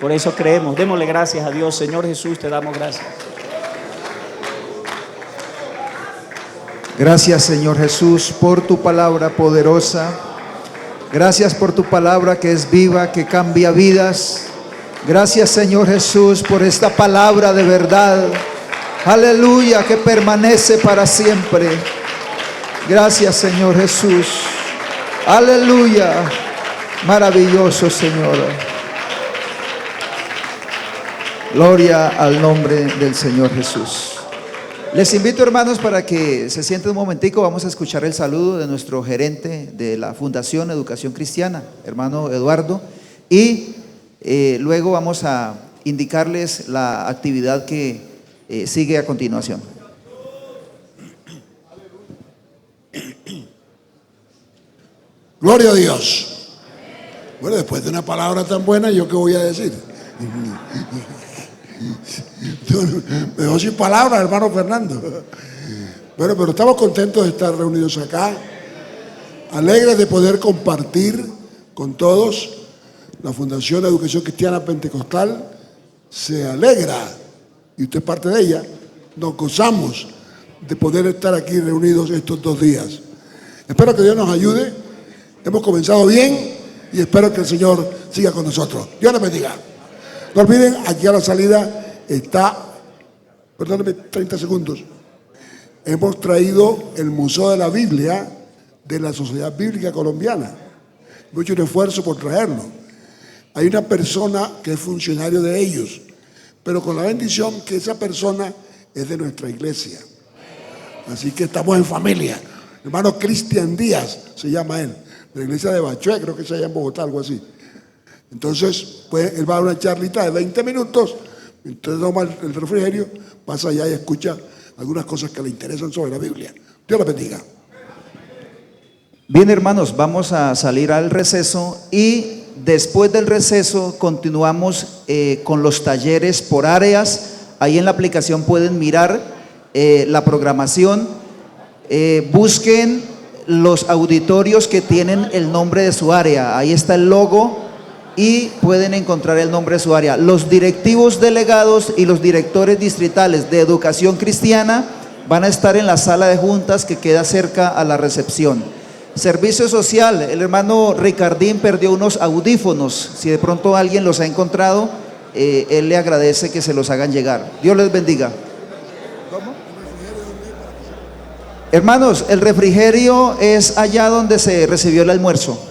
Por eso creemos. Démosle gracias a Dios. Señor Jesús, te damos gracias. Gracias, Señor Jesús, por tu palabra poderosa. Gracias por tu palabra que es viva, que cambia vidas. Gracias, Señor Jesús, por esta palabra de verdad. Aleluya, que permanece para siempre. Gracias, Señor Jesús. Aleluya. Maravilloso, Señor. Gloria al nombre del Señor Jesús. Les invito, hermanos, para que se sienten un momentico. Vamos a escuchar el saludo de nuestro gerente de la Fundación Educación Cristiana, hermano Eduardo, y luego vamos a indicarles la actividad que sigue a continuación. Gloria a Dios. Bueno, después de una palabra tan buena, ¿yo qué voy a decir? Me dejó sin palabras, hermano Fernando. Bueno, pero estamos contentos de estar reunidos acá, alegres de poder compartir con todos. La Fundación de Educación Cristiana Pentecostal se alegra, y usted es parte de ella. Nos gozamos de poder estar aquí reunidos estos 2 días. Espero que Dios nos ayude. Hemos comenzado bien y espero que el Señor siga con nosotros. Dios les bendiga. No olviden, aquí a la salida está, perdónenme 30 segundos, hemos traído el Museo de la Biblia de la Sociedad Bíblica Colombiana. Hemos hecho un esfuerzo por traerlo. Hay una persona que es funcionario de ellos, pero con la bendición que esa persona es de nuestra iglesia. Así que estamos en familia. Hermano Cristian Díaz se llama él, de la iglesia de Bachué, creo que es allá en Bogotá, algo así. Entonces, pues, él va a dar una charlita de 20 minutos, entonces toma el refrigerio, pasa allá y escucha algunas cosas que le interesan sobre la Biblia. Dios la bendiga. Bien, hermanos, vamos a salir al receso y después del receso continuamos con los talleres por áreas. Ahí en la aplicación pueden mirar la programación. Busquen los auditorios que tienen el nombre de su área. Ahí está el logo y pueden encontrar el nombre de su área. Los directivos delegados y los directores distritales de Educación Cristiana van a estar en la sala de juntas que queda cerca a la recepción. Servicio social, el hermano Ricardín perdió unos audífonos. Si de pronto alguien los ha encontrado, él le agradece que se los hagan llegar. Dios les bendiga. ¿Cómo? Hermanos, el refrigerio es allá donde se recibió el almuerzo.